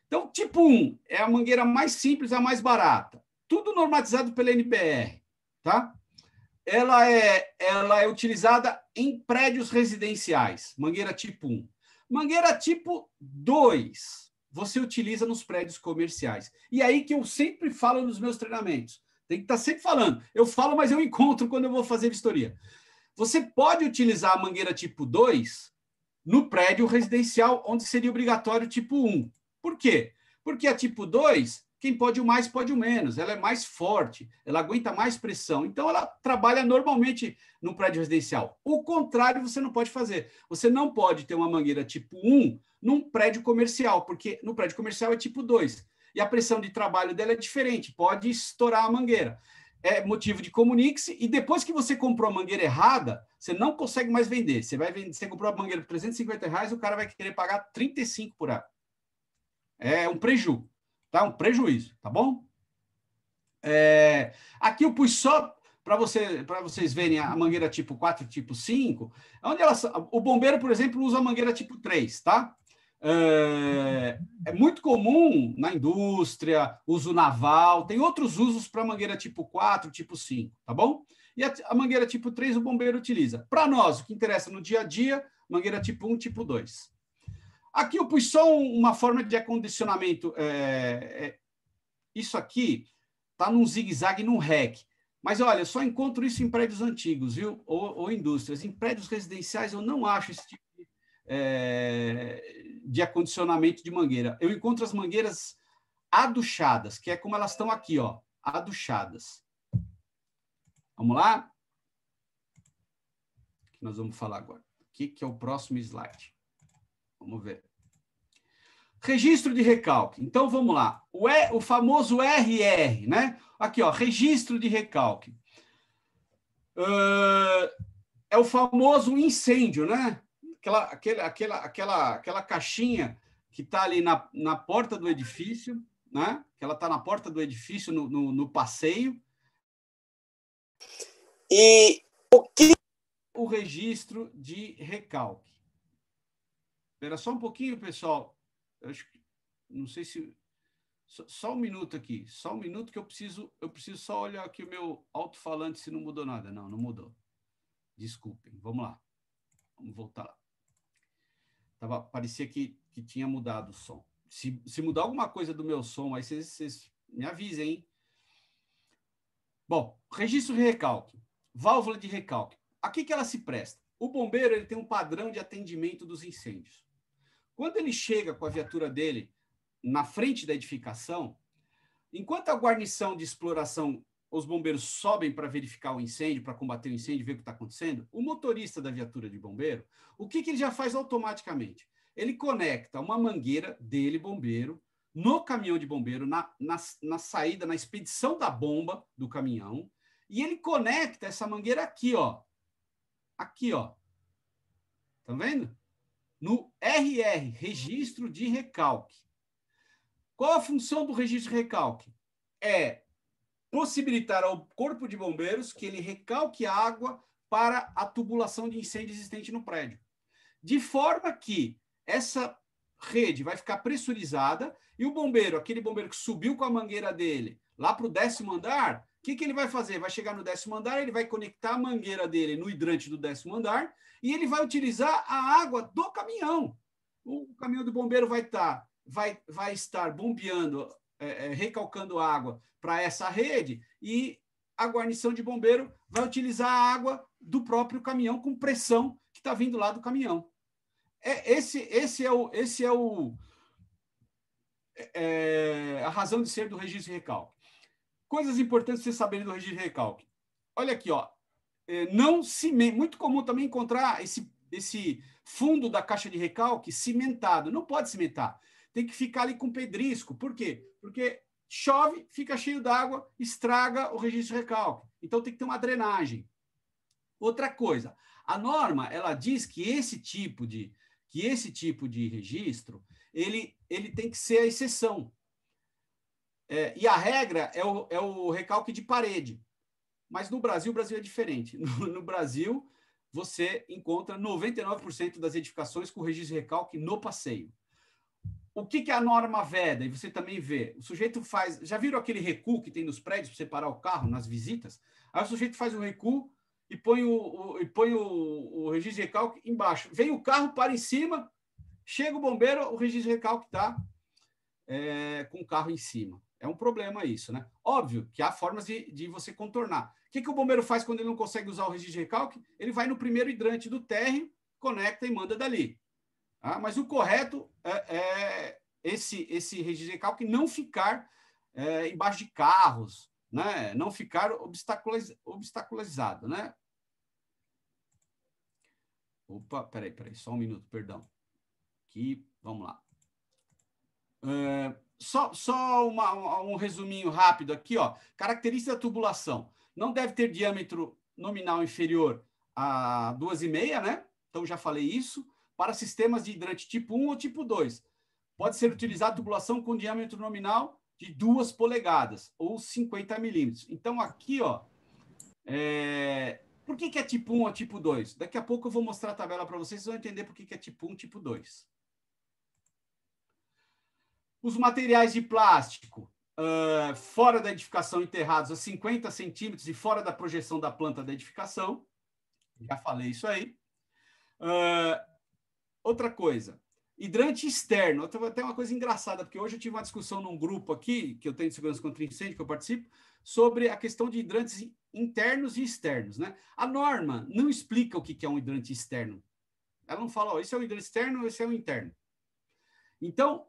Então, tipo 1 é a mangueira mais simples, a mais barata. Tudo normatizado pela NBR, tá? Ela é utilizada em prédios residenciais, mangueira tipo 1. Mangueira tipo 2, você utiliza nos prédios comerciais. E aí que eu sempre falo nos meus treinamentos. Tem que estar sempre falando. Eu falo, mas eu encontro quando eu vou fazer vistoria. Você pode utilizar a mangueira tipo 2 no prédio residencial, onde seria obrigatório tipo 1. Por quê? Porque a tipo 2, quem pode o mais, pode o menos. Ela é mais forte, ela aguenta mais pressão. Então, ela trabalha normalmente no prédio residencial. O contrário, você não pode fazer. Você não pode ter uma mangueira tipo 1 num prédio comercial, porque no prédio comercial é tipo 2. E a pressão de trabalho dela é diferente, pode estourar a mangueira. É motivo de comunique-se, e depois que você comprou a mangueira errada, você não consegue mais vender. Você comprou a mangueira por R$350, o cara vai querer pagar 35 por ela. É um prejuízo, tá? Um prejuízo, tá bom? Aqui eu pus só para vocês verem a mangueira tipo 4 e tipo 5, onde o bombeiro, por exemplo, usa a mangueira tipo 3, tá? É muito comum na indústria, uso naval, tem outros usos para mangueira tipo 4, tipo 5, tá bom? E a mangueira tipo 3 o bombeiro utiliza. Para nós, o que interessa no dia a dia, mangueira tipo 1, tipo 2. Aqui eu pus só uma forma de acondicionamento. Isso aqui está num zigue-zague, num REC. Mas, olha, eu só encontro isso em prédios antigos, viu? Ou indústrias. Em prédios residenciais, eu não acho esse tipo de acondicionamento de mangueira. Eu encontro as mangueiras aduchadas, que é como elas estão aqui, ó, aduchadas. Vamos lá? O que nós vamos falar agora? O que é o próximo slide? Vamos ver. Registro de recalque. Então, vamos lá. O famoso RR, né? Aqui, ó, registro de recalque. É o famoso incêndio, né? Aquela caixinha que está ali na porta do edifício, né? Que ela está na porta do edifício, no passeio. E o que o registro de recalque? Espera só um pouquinho, pessoal. Não sei se... Só um minuto aqui. Só um minuto que eu preciso só olhar aqui o meu alto-falante se não mudou nada. Não mudou. Desculpem. Vamos lá. Vamos voltar lá. Parecia que tinha mudado o som. Se mudar alguma coisa do meu som, aí vocês me avisem, hein? Bom, registro de recalque. Válvula de recalque. A que ela se presta? O bombeiro ele tem um padrão de atendimento dos incêndios. Quando ele chega com a viatura dele na frente da edificação, enquanto a guarnição de exploração os bombeiros sobem para verificar o incêndio, para combater o incêndio, ver o que está acontecendo, o motorista da viatura de bombeiro, o que ele já faz automaticamente? Ele conecta uma mangueira dele, bombeiro, no caminhão de bombeiro, na saída, na expedição da bomba do caminhão, e ele conecta essa mangueira aqui, ó. Aqui, ó. Tá vendo? No RR, Registro de Recalque. Qual a função do registro de recalque? É possibilitar ao Corpo de Bombeiros que ele recalque a água para a tubulação de incêndio existente no prédio. De forma que essa rede vai ficar pressurizada e o bombeiro, aquele bombeiro que subiu com a mangueira dele lá para o 10º andar, o que ele vai fazer? Vai chegar no 10º andar, ele vai conectar a mangueira dele no hidrante do 10º andar e ele vai utilizar a água do caminhão. O caminhão do bombeiro vai estar bombeando, recalcando água para essa rede e a guarnição de bombeiro vai utilizar a água do próprio caminhão com pressão que está vindo lá do caminhão. Esse é a razão de ser do registro de recalque. Coisas importantes para você saber do registro de recalque. Olha aqui, ó. Não cimento. Muito comum também encontrar esse fundo da caixa de recalque cimentado. Não pode cimentar. Tem que ficar ali com pedrisco. Por quê? Porque chove, fica cheio d'água, estraga o registro de recalque. Então tem que ter uma drenagem. Outra coisa, a norma ela diz que esse tipo de registro ele tem que ser a exceção. E a regra é o recalque de parede. Mas no Brasil, o Brasil é diferente. No Brasil, você encontra 99% das edificações com registro de recalque no passeio. O que a norma veda? E você também vê. O sujeito faz... Já viram aquele recuo que tem nos prédios para separar o carro nas visitas? Aí o sujeito faz o recuo e põe o registro de recalque embaixo. Vem o carro, para em cima, chega o bombeiro, o registro de recalque está com o carro em cima. É um problema isso, né? Óbvio que há formas de você contornar. O que o bombeiro faz quando ele não consegue usar o registro de recalque? Ele vai no primeiro hidrante do térreo, conecta e manda dali. Mas o correto é esse registro de recalque não ficar embaixo de carros, né? Não ficar obstaculizado, né? Opa, peraí, só um minuto, perdão. Aqui, vamos lá. Só um resuminho rápido aqui, ó. Característica da tubulação. Não deve ter diâmetro nominal inferior a 2,5, né? Então, já falei isso. Para sistemas de hidrante tipo 1 ou tipo 2. Pode ser utilizada tubulação com diâmetro nominal de 2 polegadas ou 50 milímetros. Então, aqui, ó, por que é tipo 1 ou tipo 2? Daqui a pouco eu vou mostrar a tabela para vocês, vocês vão entender por que é tipo 1 e tipo 2. Os materiais de plástico fora da edificação enterrados a 50 centímetros e fora da projeção da planta da edificação. Já falei isso aí. Outra coisa, hidrante externo. Até uma coisa engraçada, porque hoje eu tive uma discussão num grupo aqui, que eu tenho de segurança contra incêndio, que eu participo, sobre a questão de hidrantes internos e externos, né? A norma não explica o que é um hidrante externo. Ela não fala, esse é o hidrante externo, esse é o interno. Então,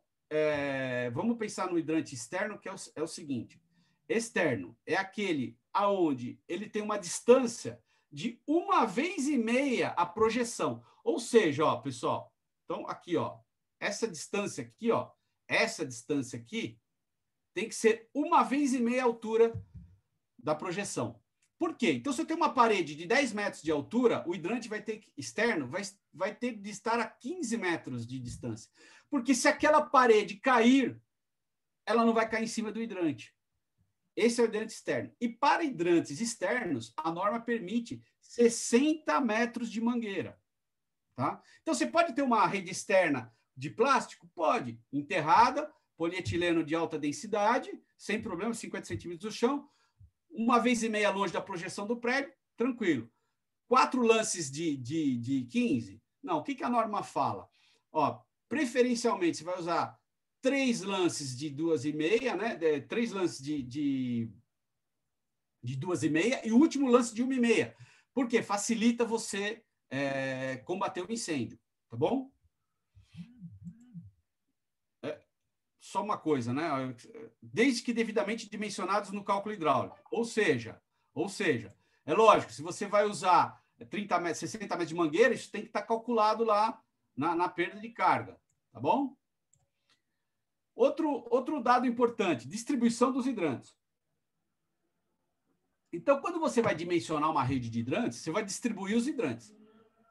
vamos pensar no hidrante externo, que é o seguinte. Externo é aquele aonde ele tem uma distância de 1,5 a projeção. Ou seja, ó, pessoal, então aqui, ó, essa distância aqui tem que ser 1,5 a altura da projeção. Por quê? Então, se eu tenho uma parede de 10 metros de altura, o hidrante externo vai ter de estar a 15 metros de distância. Porque se aquela parede cair, ela não vai cair em cima do hidrante. Esse é o hidrante externo. E para hidrantes externos, a norma permite 60 metros de mangueira. Tá? Então, você pode ter uma rede externa de plástico? Pode. Enterrada, polietileno de alta densidade, sem problema, 50 centímetros do chão, 1,5 longe da projeção do prédio, tranquilo. 4 lances de 15? Não, o que a norma fala? Ó, preferencialmente, você vai usar 3 lances de 2,5, né? 3 lances de 2,5 e o último lance de 1,5. Por quê? Facilita você combater o incêndio, tá bom? só uma coisa, né? Desde que devidamente dimensionados no cálculo hidráulico. Ou seja, é lógico, se você vai usar 30 metros, 60 metros de mangueira, isso tem que estar calculado lá na perda de carga, tá bom? Outro dado importante, distribuição dos hidrantes. Então, quando você vai dimensionar uma rede de hidrantes, você vai distribuir os hidrantes.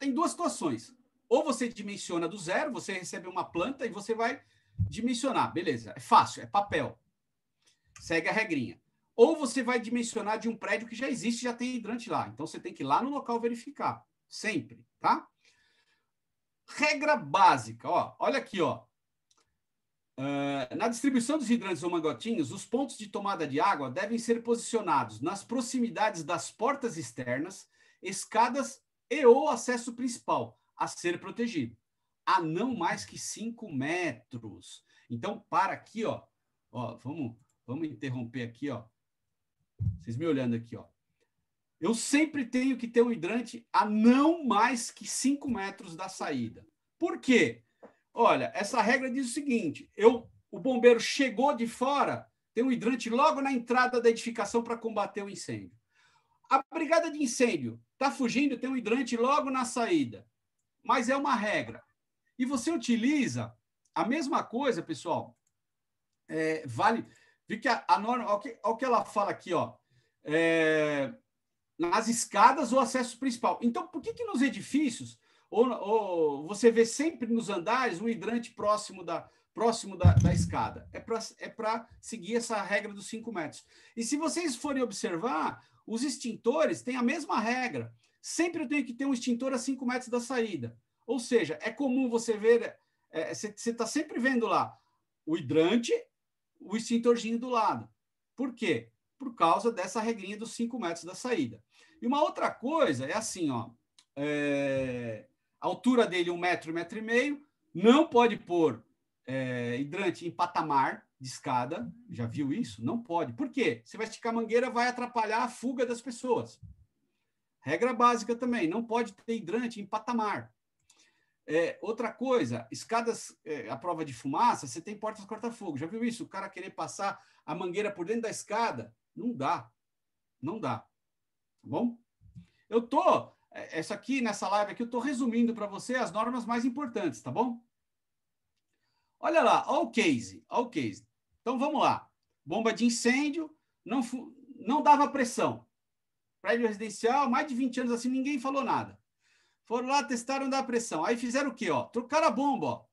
Tem duas situações. Ou você dimensiona do zero, você recebe uma planta e você vai dimensionar. Beleza, é fácil, é papel. Segue a regrinha. Ou você vai dimensionar de um prédio que já existe, já tem hidrante lá. Então, você tem que ir lá no local verificar. Sempre, tá? Regra básica, ó. Olha aqui, ó. Na distribuição dos hidrantes ou mangotinhos, os pontos de tomada de água devem ser posicionados nas proximidades das portas externas, escadas e ou acesso principal, a ser protegido, a não mais que 5 metros. Então, para aqui, ó, vamos interromper aqui, ó. Vocês me olhando aqui, ó. Eu sempre tenho que ter um hidrante a não mais que 5 metros da saída. Por quê? Olha, essa regra diz o seguinte: o bombeiro chegou de fora, tem um hidrante logo na entrada da edificação para combater o incêndio. A brigada de incêndio está fugindo, tem um hidrante logo na saída. Mas é uma regra. E você utiliza a mesma coisa, pessoal. Vale. Vi que a norma, olha o que ela fala aqui, ó. Nas escadas ou acesso principal. Então, por que nos edifícios, ou você vê sempre nos andares, um hidrante próximo da escada? É para seguir essa regra dos 5 metros. E se vocês forem observar, os extintores têm a mesma regra. Sempre eu tenho que ter um extintor a 5 metros da saída. Ou seja, é comum você ver, você está sempre vendo lá o hidrante, o extintorzinho do lado. Por quê? Por causa dessa regrinha dos 5 metros da saída. E uma outra coisa é assim, ó, a altura dele 1 metro, 1,5 metro, não pode pôr hidrante em patamar de escada, já viu isso? Não pode. Por quê? Você vai esticar a mangueira, vai atrapalhar a fuga das pessoas. Regra básica também, não pode ter hidrante em patamar. Outra coisa, escadas à prova de fumaça, você tem portas corta-fogo. Já viu isso? O cara querer passar a mangueira por dentro da escada? Não dá. Não dá. Tá bom? Essa aqui, nessa live aqui, eu estou resumindo para você as normas mais importantes, tá bom? Olha lá, olha o case. Olha o case. Então, vamos lá. Bomba de incêndio, não dava pressão. Prédio residencial, mais de 20 anos assim, ninguém falou nada. Foram lá, testaram da pressão. Aí fizeram o quê? Ó? Trocaram a bomba. Ó.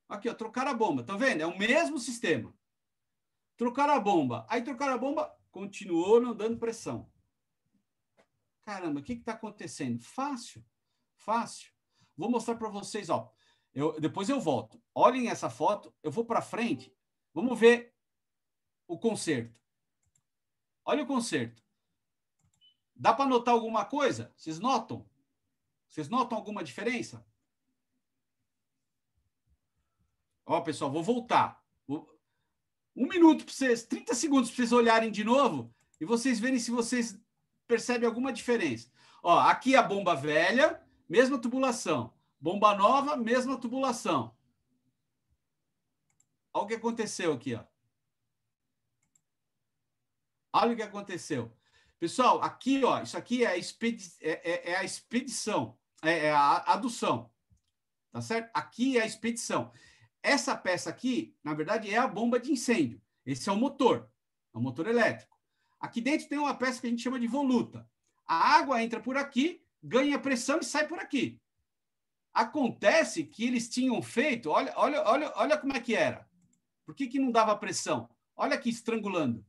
Aqui, ó, trocaram a bomba. Tá vendo? É o mesmo sistema. Trocaram a bomba. Aí trocaram a bomba, continuou não dando pressão. Caramba, o que está acontecendo? Fácil. Fácil. Vou mostrar para vocês. Ó. Depois eu volto. Olhem essa foto. Eu vou para frente. Vamos ver o conserto. Olha o conserto. Dá para notar alguma coisa? Vocês notam? Vocês notam alguma diferença? Ó, pessoal, vou voltar. 1 minuto para vocês, 30 segundos para vocês olharem de novo e vocês verem se vocês percebem alguma diferença. Ó, aqui a bomba velha, mesma tubulação. Bomba nova, mesma tubulação. Olha o que aconteceu aqui, ó. Olha o que aconteceu. Pessoal, aqui, ó, isso aqui é a expedição, é a adução. Tá certo? Aqui é a expedição. Essa peça aqui, na verdade, é a bomba de incêndio. Esse é o motor elétrico. Aqui dentro tem uma peça que a gente chama de voluta. A água entra por aqui, ganha pressão e sai por aqui. Acontece que eles tinham feito, olha como é que era. Por que não dava pressão? Olha aqui, estrangulando.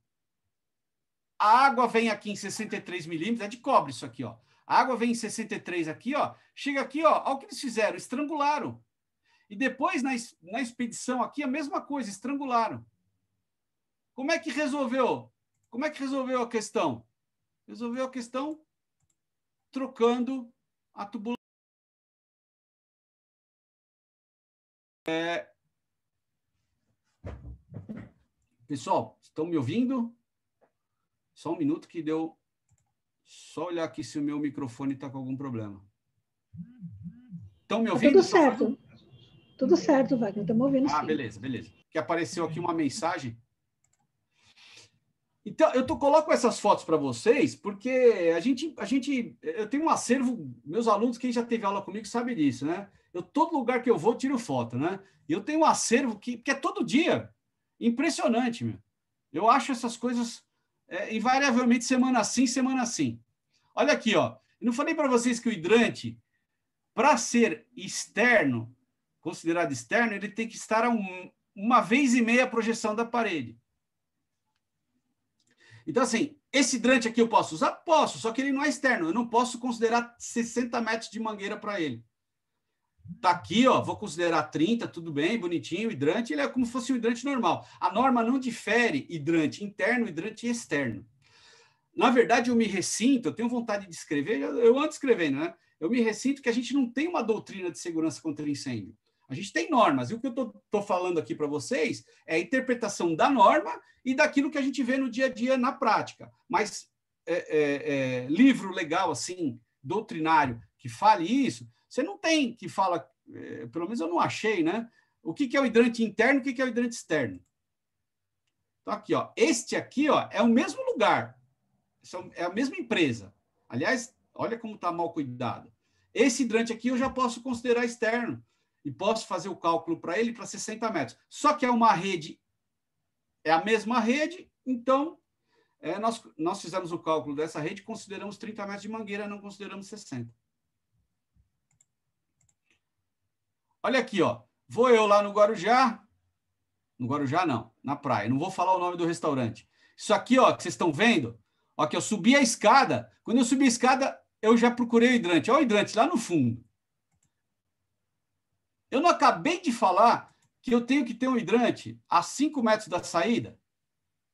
A água vem aqui em 63 milímetros, é de cobre isso aqui, ó. A água vem em 63 aqui, ó. Chega aqui, ó. Olha o que eles fizeram, estrangularam. E depois, na expedição aqui, a mesma coisa, estrangularam. Como é que resolveu? Como é que resolveu a questão? Resolveu a questão trocando a tubulação. Pessoal, estão me ouvindo? Só um minuto que deu... Só olhar aqui se o meu microfone está com algum problema. Estão me ouvindo? Tá tudo certo. Tudo certo, Wagner, estamos ouvindo sim. Beleza, beleza. Que apareceu aqui uma mensagem. Então, eu coloco essas fotos para vocês porque eu tenho um acervo, meus alunos, quem já teve aula comigo sabe disso, né? Todo lugar que eu vou, tiro foto, né? E eu tenho um acervo que é todo dia. Impressionante, meu. Eu acho essas coisas invariavelmente semana sim, semana sim. Olha aqui, ó. Eu não falei para vocês que o hidrante, para ser externo, considerado externo, ele tem que estar a uma vez e meia a projeção da parede. Então, assim, esse hidrante aqui eu posso usar? Posso, só que ele não é externo. Eu não posso considerar 60 metros de mangueira para ele. Tá aqui, ó, vou considerar 30, tudo bem, bonitinho, hidrante, ele é como se fosse um hidrante normal. A norma não difere hidrante interno e hidrante externo. Na verdade, eu me ressinto, eu tenho vontade de escrever, eu ando escrevendo, né? Eu me ressinto que a gente não tem uma doutrina de segurança contra incêndio. A gente tem normas, e o que eu estou falando aqui para vocês é a interpretação da norma e daquilo que a gente vê no dia a dia na prática. Mas livro legal, assim, doutrinário, que fale isso, você não tem que fala, pelo menos eu não achei, né? O que é o hidrante interno e o que é o hidrante externo. Então, aqui, ó, este aqui, ó, é o mesmo lugar, é a mesma empresa. Aliás, olha como está mal cuidado. Esse hidrante aqui eu já posso considerar externo e posso fazer o cálculo para ele para 60 metros. Só que é uma rede, é a mesma rede, então nós fizemos o cálculo dessa rede, consideramos 30 metros de mangueira, não consideramos 60. Olha aqui, ó. Vou eu lá no Guarujá não, na praia. Não vou falar o nome do restaurante. Isso aqui, ó, que vocês estão vendo, ó, que eu subi a escada. Quando eu subi a escada, eu já procurei o hidrante. Olha o hidrante lá no fundo. Eu não acabei de falar que eu tenho que ter um hidrante a 5 metros da saída?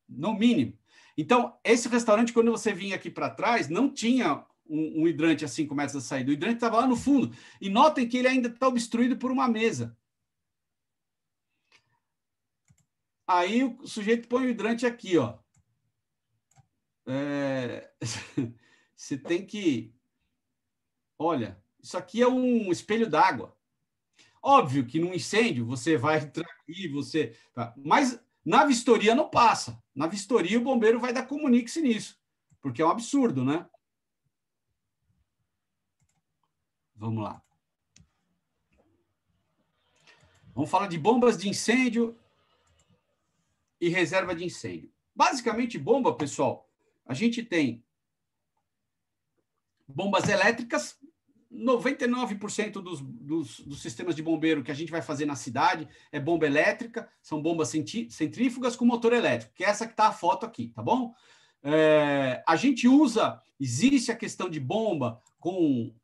No mínimo. Então, esse restaurante, quando você vinha aqui para trás, não tinha um hidrante a 5 metros da saída. O hidrante estava lá no fundo. E notem que ele ainda está obstruído por uma mesa. Aí o sujeito põe o hidrante aqui, ó. Você tem que... Olha, isso aqui é um espelho d'água. Óbvio que num incêndio você vai entrar aqui, mas na vistoria não passa. Na vistoria o bombeiro vai dar comunique-se nisso, porque é um absurdo, né? Vamos lá. Vamos falar de bombas de incêndio e reserva de incêndio. Basicamente, bomba, pessoal, a gente tem bombas elétricas, 99% dos sistemas de bombeiro que a gente vai fazer na cidade é bomba elétrica, são bombas centrífugas com motor elétrico, que é essa que está a foto aqui, tá bom? A gente existe a questão de bomba com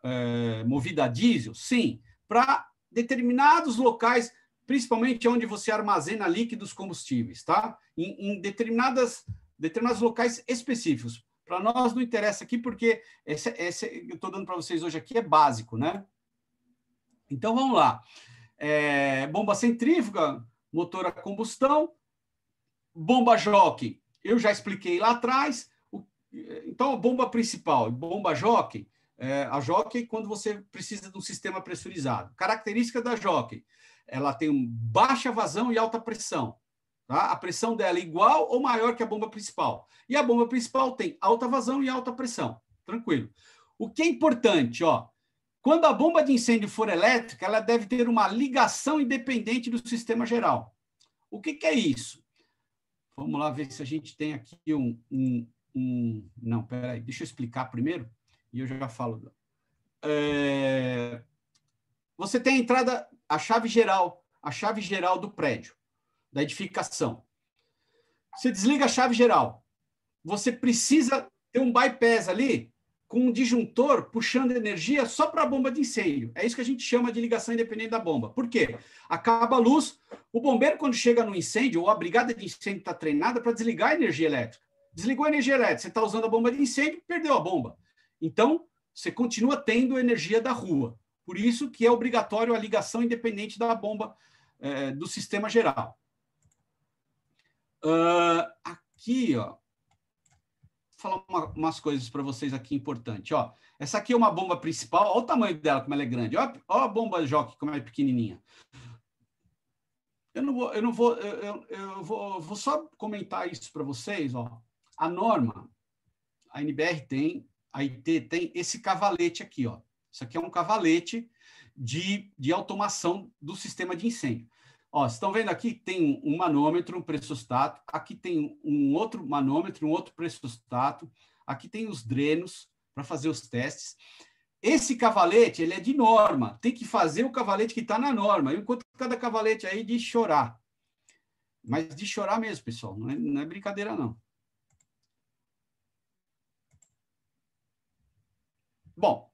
movida a diesel, sim, para determinados locais, principalmente onde você armazena líquidos combustíveis, tá? Em determinados locais específicos. Para nós não interessa aqui, porque esse eu estou dando para vocês hoje aqui é básico, né? Então, vamos lá. Bomba centrífuga, motor a combustão, bomba jockey, eu já expliquei lá atrás. Então, a bomba principal, bomba jockey, a jockey quando você precisa de um sistema pressurizado. Característica da jockey, ela tem baixa vazão e alta pressão. Tá? A pressão dela é igual ou maior que a bomba principal. E a bomba principal tem alta vazão e alta pressão. Tranquilo. O que é importante, ó, quando a bomba de incêndio for elétrica, ela deve ter uma ligação independente do sistema geral. O que é isso? Vamos lá ver se a gente tem aqui Não, peraí, deixa eu explicar primeiro e eu já falo. Você tem a entrada, a chave geral do prédio, da edificação. Você desliga a chave geral. Você precisa ter um bypass ali com um disjuntor puxando energia só para a bomba de incêndio. É isso que a gente chama de ligação independente da bomba. Por quê? Acaba a luz, o bombeiro, quando chega no incêndio, ou a brigada de incêndio está treinada para desligar a energia elétrica. Desligou a energia elétrica, você está usando a bomba de incêndio, perdeu a bomba. Então, você continua tendo energia da rua. Por isso que é obrigatório a ligação independente da bomba do sistema geral. Aqui, ó, vou falar umas coisas para vocês aqui importantes. Ó, essa aqui é uma bomba principal, olha o tamanho dela, como ela é grande. Olha a bomba jockey, como ela é pequenininha. vou só comentar isso para vocês. Ó. A norma, a NBR tem, a IT tem esse cavalete aqui. Ó. Isso aqui é um cavalete de automação do sistema de incêndio. Ó, vocês estão vendo aqui? Tem um manômetro, um pressostato. Aqui tem um outro manômetro, um outro pressostato. Aqui tem os drenos para fazer os testes. Esse cavalete, ele é de norma. Tem que fazer o cavalete que está na norma. Eu encontro cada cavalete aí de chorar. Mas de chorar mesmo, pessoal. Não é brincadeira, não. Bom,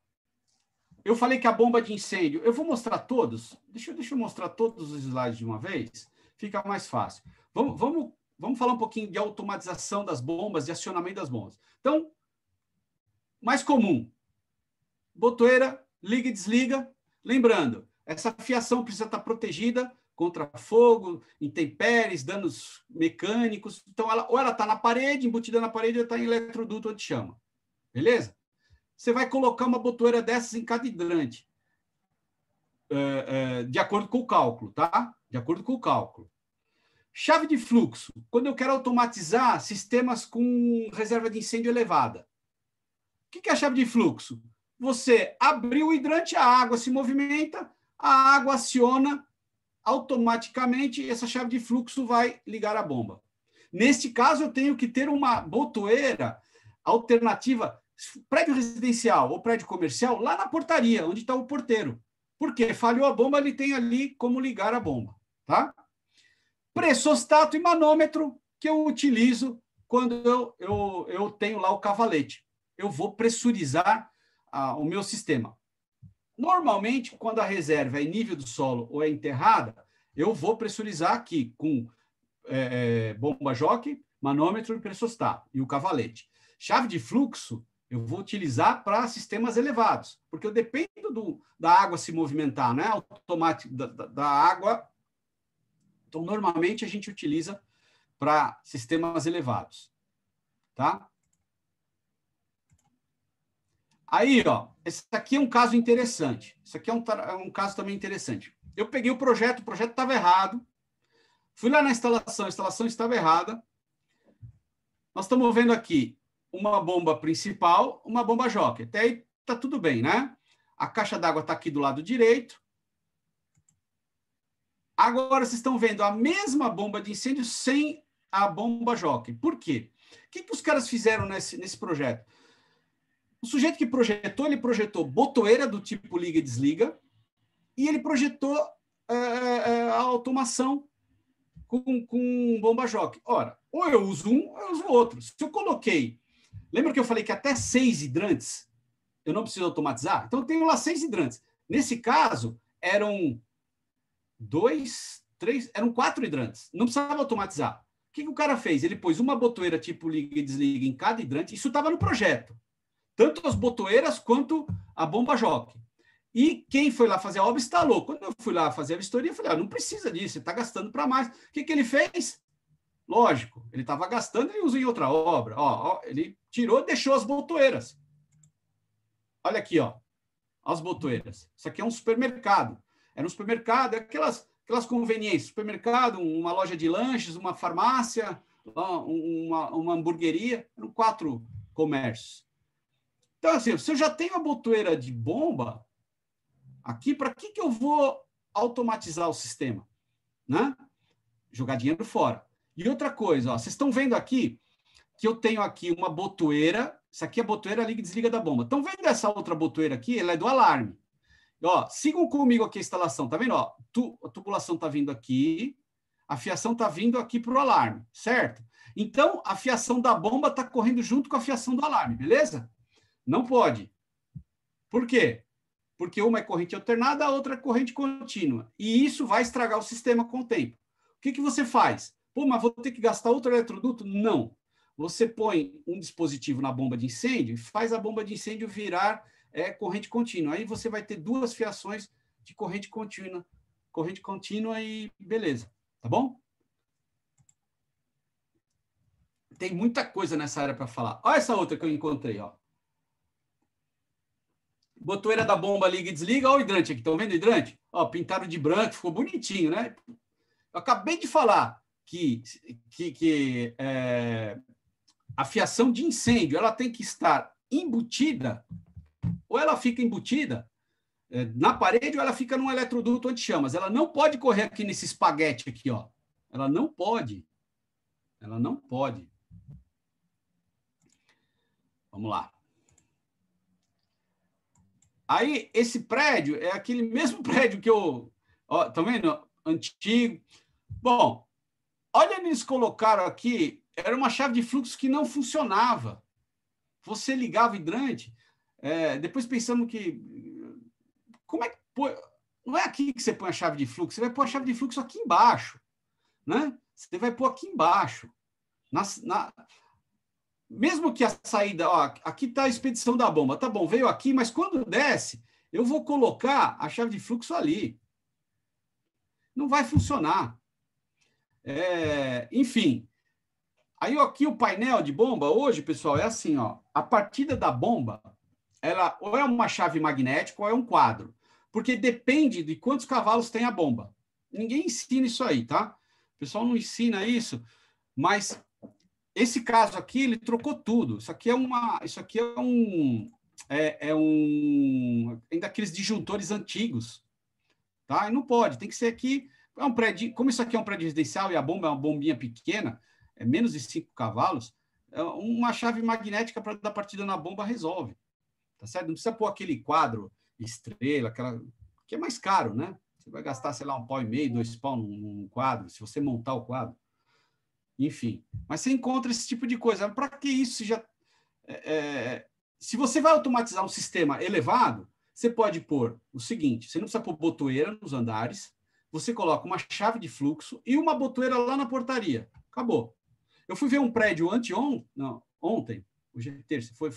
eu falei que a bomba de incêndio... Eu vou mostrar todos. Deixa eu mostrar todos os slides de uma vez. Fica mais fácil. Vamos falar um pouquinho de automatização das bombas, de acionamento das bombas. Então, mais comum. Botoeira, liga e desliga. Lembrando, essa fiação precisa estar protegida contra fogo, intempéries, danos mecânicos. Então, ou ela está na parede, embutida na parede, ou está em eletroduto anti-chama. Beleza? Você vai colocar uma botoeira dessas em cada hidrante, de acordo com o cálculo, tá? De acordo com o cálculo. Chave de fluxo. Quando eu quero automatizar sistemas com reserva de incêndio elevada. O que é a chave de fluxo? Você abriu o hidrante, a água se movimenta, a água aciona automaticamente e essa chave de fluxo vai ligar a bomba. Neste caso, eu tenho que ter uma botoeira alternativa, prédio residencial ou prédio comercial, lá na portaria, onde está o porteiro. Por quê? Falhou a bomba, ele tem ali como ligar a bomba. Tá? Pressostato e manômetro que eu utilizo quando eu tenho lá o cavalete. Eu vou pressurizar o meu sistema. Normalmente, quando a reserva é em nível do solo ou é enterrada, eu vou pressurizar aqui com bomba jockey, manômetro e pressostato e o cavalete. Chave de fluxo, eu vou utilizar para sistemas elevados, porque eu dependo da água se movimentar, né? Automático da água. Então, normalmente, a gente utiliza para sistemas elevados. Tá? Aí, ó, esse aqui é um caso interessante. Isso aqui é um caso também interessante. Eu peguei o projeto estava errado. Fui lá na instalação, a instalação estava errada. Nós estamos vendo aqui uma bomba principal, uma bomba jockey. Até aí está tudo bem, né? A caixa d'água está aqui do lado direito. Agora vocês estão vendo a mesma bomba de incêndio sem a bomba jockey. Por quê? O que os caras fizeram nesse projeto? O sujeito que projetou, ele projetou botoeira do tipo liga e desliga e ele projetou a automação com bomba jockey. Ora, ou eu uso um, ou eu uso o outro. Se eu coloquei... Lembra que eu falei que até 6 hidrantes eu não preciso automatizar? Então, eu tenho lá 6 hidrantes. Nesse caso, eram 4 hidrantes. Não precisava automatizar. O que o cara fez? Ele pôs uma botoeira tipo liga e desliga em cada hidrante. Isso estava no projeto. Tanto as botoeiras quanto a bomba jockey. E quem foi lá fazer a obra instalou. Quando eu fui lá fazer a vistoria, eu falei, não precisa disso, você está gastando para mais. O que ele fez? Lógico, ele estava gastando e usa em outra obra. Ó, ele tirou e deixou as botoeiras. Olha aqui, ó, as botoeiras. Isso aqui é um supermercado. Era um supermercado, aquelas conveniências. Supermercado, uma loja de lanches, uma farmácia, uma hamburgueria. Eram 4 comércios. Então, assim, se eu já tenho a botoeira de bomba, aqui, para que eu vou automatizar o sistema? Né? Jogar dinheiro fora. E outra coisa, ó, vocês estão vendo aqui que eu tenho aqui uma botoeira, isso aqui é a botoeira liga e desliga da bomba. Estão vendo essa outra botoeira aqui? Ela é do alarme. Ó, sigam comigo aqui a instalação, tá vendo? Ó, a tubulação está vindo aqui, a fiação está vindo aqui para o alarme, certo? Então, a fiação da bomba está correndo junto com a fiação do alarme, beleza? Não pode. Por quê? Porque uma é corrente alternada, a outra é corrente contínua. E isso vai estragar o sistema com o tempo. O que você faz? Pô, mas vou ter que gastar outro eletroduto? Não. Você põe um dispositivo na bomba de incêndio e faz a bomba de incêndio virar corrente contínua. Aí você vai ter 2 fiações de corrente contínua e beleza. Tá bom? Tem muita coisa nessa área para falar. Olha essa outra que eu encontrei, ó. Botoeira da bomba liga e desliga. Olha o hidrante aqui. Estão vendo o hidrante? Ó, pintaram de branco, ficou bonitinho, né? Eu acabei de falar que a fiação de incêndio ela tem que estar embutida, ou ela fica embutida na parede, ou ela fica num eletroduto anti-chamas. Ela não pode correr aqui nesse espaguete aqui, ó. Ela não pode. Ela não pode. Vamos lá. Aí, esse prédio é aquele mesmo prédio que eu... Ó, tá vendo? Antigo. Bom, olha, eles colocaram aqui, era uma chave de fluxo que não funcionava. Você ligava o hidrante, depois pensamos que... Como é que... Não é aqui que você põe a chave de fluxo, você vai pôr a chave de fluxo aqui embaixo. Né? Você vai pôr aqui embaixo. Mesmo que a saída... Ó, aqui está a expedição da bomba. Tá bom, veio aqui, mas quando desce, eu vou colocar a chave de fluxo ali. Não vai funcionar. Enfim. Aí aqui o painel de bomba, hoje, pessoal, é assim, ó. A partida da bomba, ela ou é uma chave magnética ou é um quadro. Porque depende de quantos cavalos tem a bomba. Ninguém ensina isso aí, tá? O pessoal não ensina isso, mas esse caso aqui, ele trocou tudo. Isso aqui é um daqueles disjuntores antigos, tá? E não pode, tem que ser aqui, é um prédio, como isso aqui é um prédio residencial e a bomba é uma bombinha pequena, é menos de 5 cavalos, uma chave magnética para dar partida na bomba resolve, tá certo? Não precisa pôr aquele quadro, estrela, que é mais caro, né? Você vai gastar, sei lá, R$1,50, R$2 num quadro, se você montar o quadro. Enfim, mas você encontra esse tipo de coisa. Para que isso? Se você vai automatizar um sistema elevado, você pode pôr o seguinte, você não precisa pôr botoeira nos andares, você coloca uma chave de fluxo e uma botoeira lá na portaria. Acabou. Eu fui ver um prédio ontem, hoje é terça, foi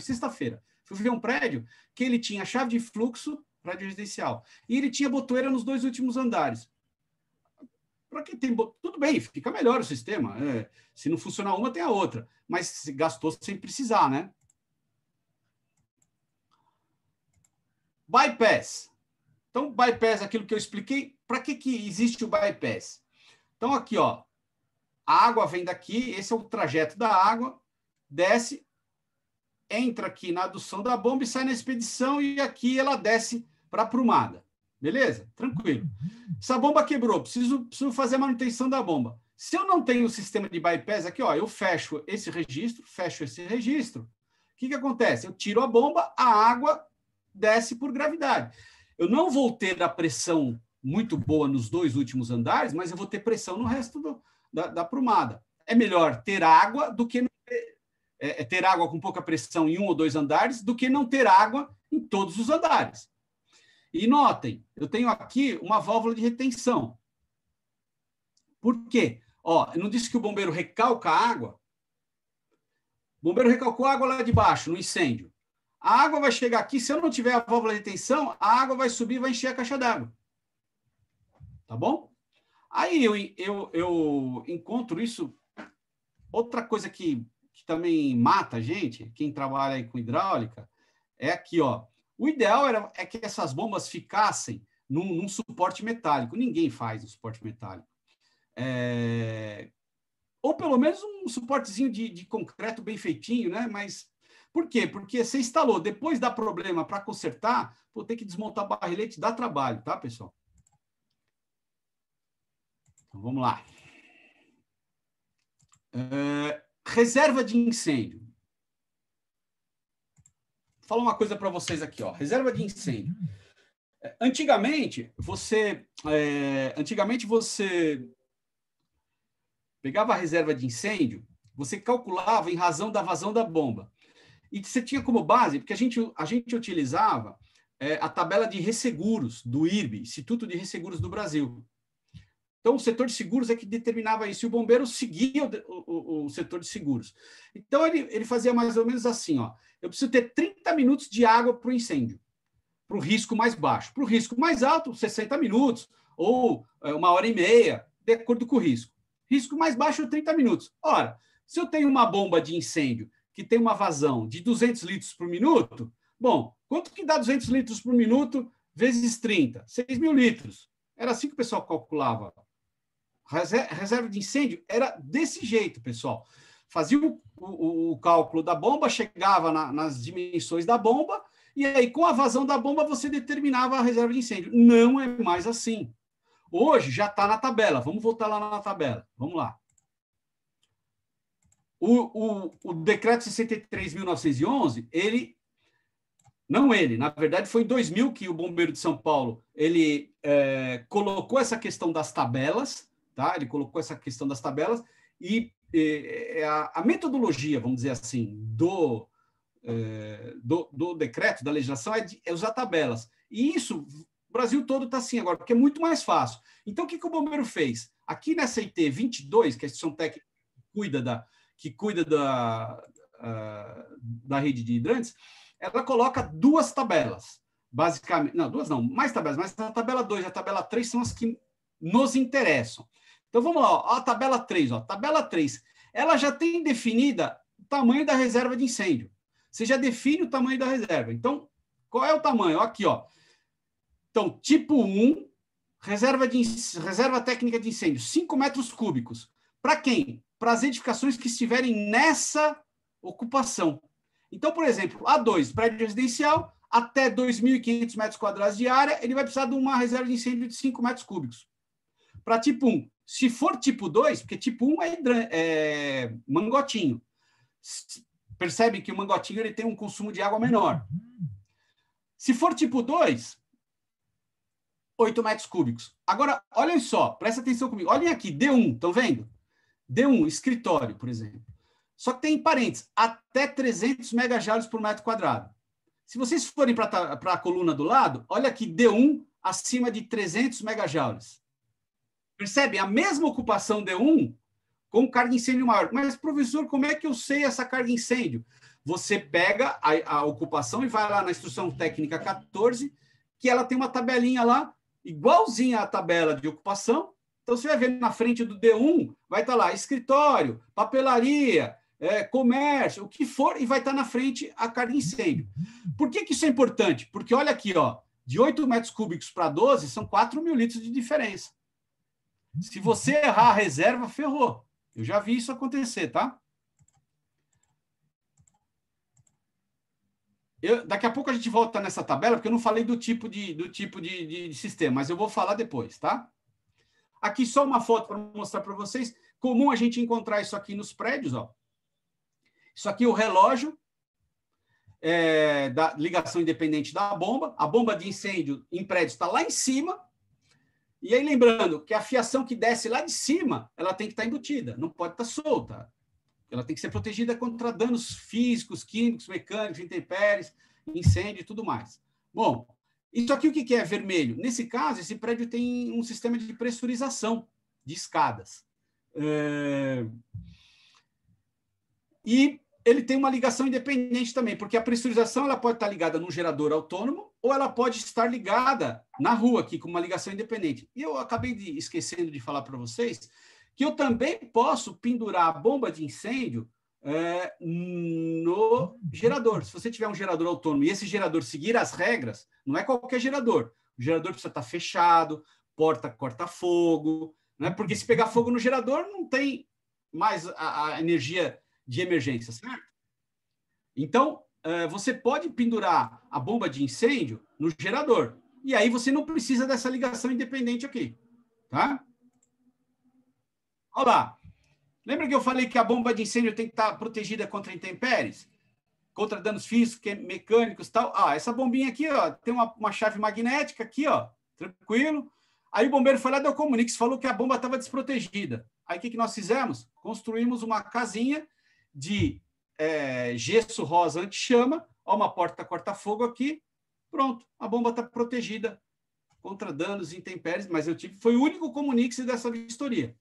sexta-feira. Fui ver um prédio que ele tinha chave de fluxo, prédio residencial, e ele tinha botoeira nos 2 últimos andares. Para quem tem... Tudo bem, fica melhor o sistema. Se não funcionar uma, tem a outra. Mas se gastou sem precisar, né? Bypass. Então, bypass é aquilo que eu expliquei. Para que existe o bypass? Então, aqui, ó, a água vem daqui, esse é o trajeto da água, desce, entra aqui na adução da bomba e sai na expedição, e aqui ela desce para a prumada. Beleza? Tranquilo. Essa bomba quebrou, preciso fazer a manutenção da bomba. Se eu não tenho o sistema de bypass aqui, ó, eu fecho esse registro. O que acontece? Eu tiro a bomba, a água desce por gravidade. Eu não vou ter a pressão muito boa nos 2 últimos andares, mas eu vou ter pressão no resto da prumada. É melhor ter água do que ter água com pouca pressão em 1 ou 2 andares do que não ter água em todos os andares. E notem, eu tenho aqui uma válvula de retenção. Por quê? Ó, eu não disse que o bombeiro recalca a água? O bombeiro recalcou a água lá de baixo, no incêndio. A água vai chegar aqui, se eu não tiver a válvula de retenção, a água vai subir e vai encher a caixa d'água. Tá bom? Aí eu encontro isso. Outra coisa que também mata a gente, quem trabalha aí com hidráulica, é aqui, ó. O ideal é que essas bombas ficassem num suporte metálico. Ninguém faz um suporte metálico. Ou pelo menos um suportezinho de concreto bem feitinho, né? Mas por quê? Porque você instalou, depois dá problema para consertar, vou ter que desmontar barrilete, dá trabalho, tá, pessoal? Então, vamos lá. Reserva de incêndio. Vou falar uma coisa para vocês aqui, ó. Reserva de incêndio. Antigamente você pegava a reserva de incêndio, você calculava em razão da vazão da bomba. E você tinha como base, porque a gente utilizava a tabela de resseguros do IRB, Instituto de Resseguros do Brasil. Então, o setor de seguros é que determinava isso, e o bombeiro seguia o setor de seguros. Então, ele fazia mais ou menos assim, ó, eu preciso ter 30 minutos de água para o incêndio, para o risco mais baixo. Para o risco mais alto, 60 minutos, ou 1h30, de acordo com o risco. Risco mais baixo, 30 minutos. Ora, se eu tenho uma bomba de incêndio que tem uma vazão de 200 litros por minuto, bom, quanto que dá 200 litros por minuto vezes 30? 6.000 litros. Era assim que o pessoal calculava Reserva de incêndio era desse jeito, pessoal. Fazia o cálculo da bomba, chegava nas dimensões da bomba, e aí, com a vazão da bomba, você determinava a reserva de incêndio. Não é mais assim. Hoje já está na tabela. Vamos voltar lá na tabela. Vamos lá. O decreto 63.911, na verdade foi em 2000 que o Bombeiro de São Paulo colocou essa questão das tabelas, tá? Ele colocou essa questão das tabelas e a metodologia, vamos dizer assim, do decreto, da legislação, é usar tabelas. E isso, o Brasil todo está assim agora, porque é muito mais fácil. Então, o que o bombeiro fez? Aqui nessa IT 22, que é a instituição técnica que cuida da rede de hidrantes, ela coloca duas tabelas, basicamente. Não, duas não, mais tabelas, mas a tabela 2 e a tabela 3 são as que nos interessam. Então, vamos lá, ó, a tabela 3. Ó, tabela 3, ela já tem definida o tamanho da reserva de incêndio. Você já define o tamanho da reserva. Então, qual é o tamanho? Aqui, ó. Então, tipo 1, reserva técnica de incêndio, 5 metros cúbicos. Para quem? Para as edificações que estiverem nessa ocupação. Então, por exemplo, A2, prédio residencial, até 2.500 metros quadrados de área, ele vai precisar de uma reserva de incêndio de 5 metros cúbicos. Para tipo 1, se for tipo 2, porque tipo 1 é mangotinho. Percebe que o mangotinho ele tem um consumo de água menor. Se for tipo 2, 8 metros cúbicos. Agora, olhem só, presta atenção comigo. Olhem aqui, D1, estão vendo? D1, escritório, por exemplo. Só que tem parênteses, até 300 megajoules por metro quadrado. Se vocês forem para a coluna do lado, olha aqui, D1 acima de 300 megajoules. Percebe? A mesma ocupação D1 com carga de incêndio maior. Mas, professor, como é que eu sei essa carga de incêndio? Você pega a ocupação e vai lá na instrução técnica 14, que ela tem uma tabelinha lá, igualzinha à tabela de ocupação. Então, você vai ver na frente do D1, vai estar lá escritório, papelaria, comércio, o que for, e vai estar na frente a carga de incêndio. Por que isso é importante? Porque, olha aqui, ó, de 8 metros cúbicos para 12, são 4.000 litros de diferença. Se você errar a reserva, ferrou. Eu já vi isso acontecer, tá? Daqui a pouco a gente volta nessa tabela, porque eu não falei do tipo de sistema, mas eu vou falar depois, tá? Aqui só uma foto para mostrar para vocês. Comum a gente encontrar isso aqui nos prédios, ó. Isso aqui é o relógio da ligação independente da bomba. A bomba de incêndio em prédio está lá em cima. E aí, lembrando que a fiação que desce lá de cima, ela tem que estar embutida, não pode estar solta. Ela tem que ser protegida contra danos físicos, químicos, mecânicos, intempéries, incêndio e tudo mais. Bom, isso aqui o que é vermelho? Nesse caso, esse prédio tem um sistema de pressurização de escadas. E ele tem uma ligação independente também, porque a pressurização ela pode estar ligada num gerador autônomo ou ela pode estar ligada na rua aqui com uma ligação independente. E eu acabei esquecendo de falar para vocês que eu também posso pendurar a bomba de incêndio no gerador. Se você tiver um gerador autônomo e esse gerador seguir as regras, não é qualquer gerador. O gerador precisa estar fechado, porta corta-fogo, né? Porque se pegar fogo no gerador, não tem mais a energia de emergência, certo? Então, você pode pendurar a bomba de incêndio no gerador. E aí você não precisa dessa ligação independente aqui, tá? Olha lá. Lembra que eu falei que a bomba de incêndio tem que estar protegida contra intempéries? Contra danos físicos, mecânicos e tal. Essa bombinha aqui, ó, tem uma chave magnética aqui, ó, tranquilo. Aí o bombeiro foi lá, deu comunique, falou que a bomba estava desprotegida. Aí o que nós fizemos? Construímos uma casinha de gesso rosa anti-chama, uma porta corta-fogo aqui, pronto, a bomba está protegida contra danos e intempéries, mas foi o único comunique dessa vistoria.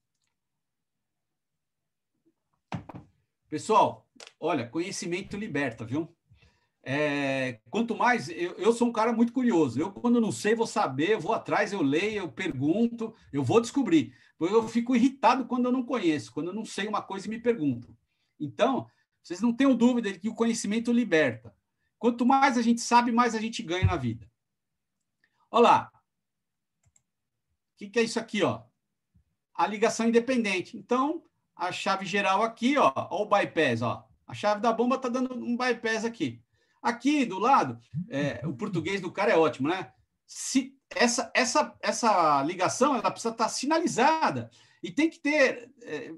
Pessoal, olha, conhecimento liberta, viu? Quanto mais, eu sou um cara muito curioso, eu quando não sei, vou saber, eu vou atrás, eu leio, eu pergunto, eu vou descobrir, eu fico irritado quando eu não conheço, quando eu não sei uma coisa e me perguntam. Então, vocês não tenham dúvida de que o conhecimento liberta. Quanto mais a gente sabe, mais a gente ganha na vida. Olha lá. O que é isso aqui, ó? a ligação independente. Então, a chave geral aqui, ó o bypass, ó. A chave da bomba está dando um bypass aqui. Aqui, do lado, o português do cara é ótimo, né? Se essa ligação ela precisa estar sinalizada e tem que ter...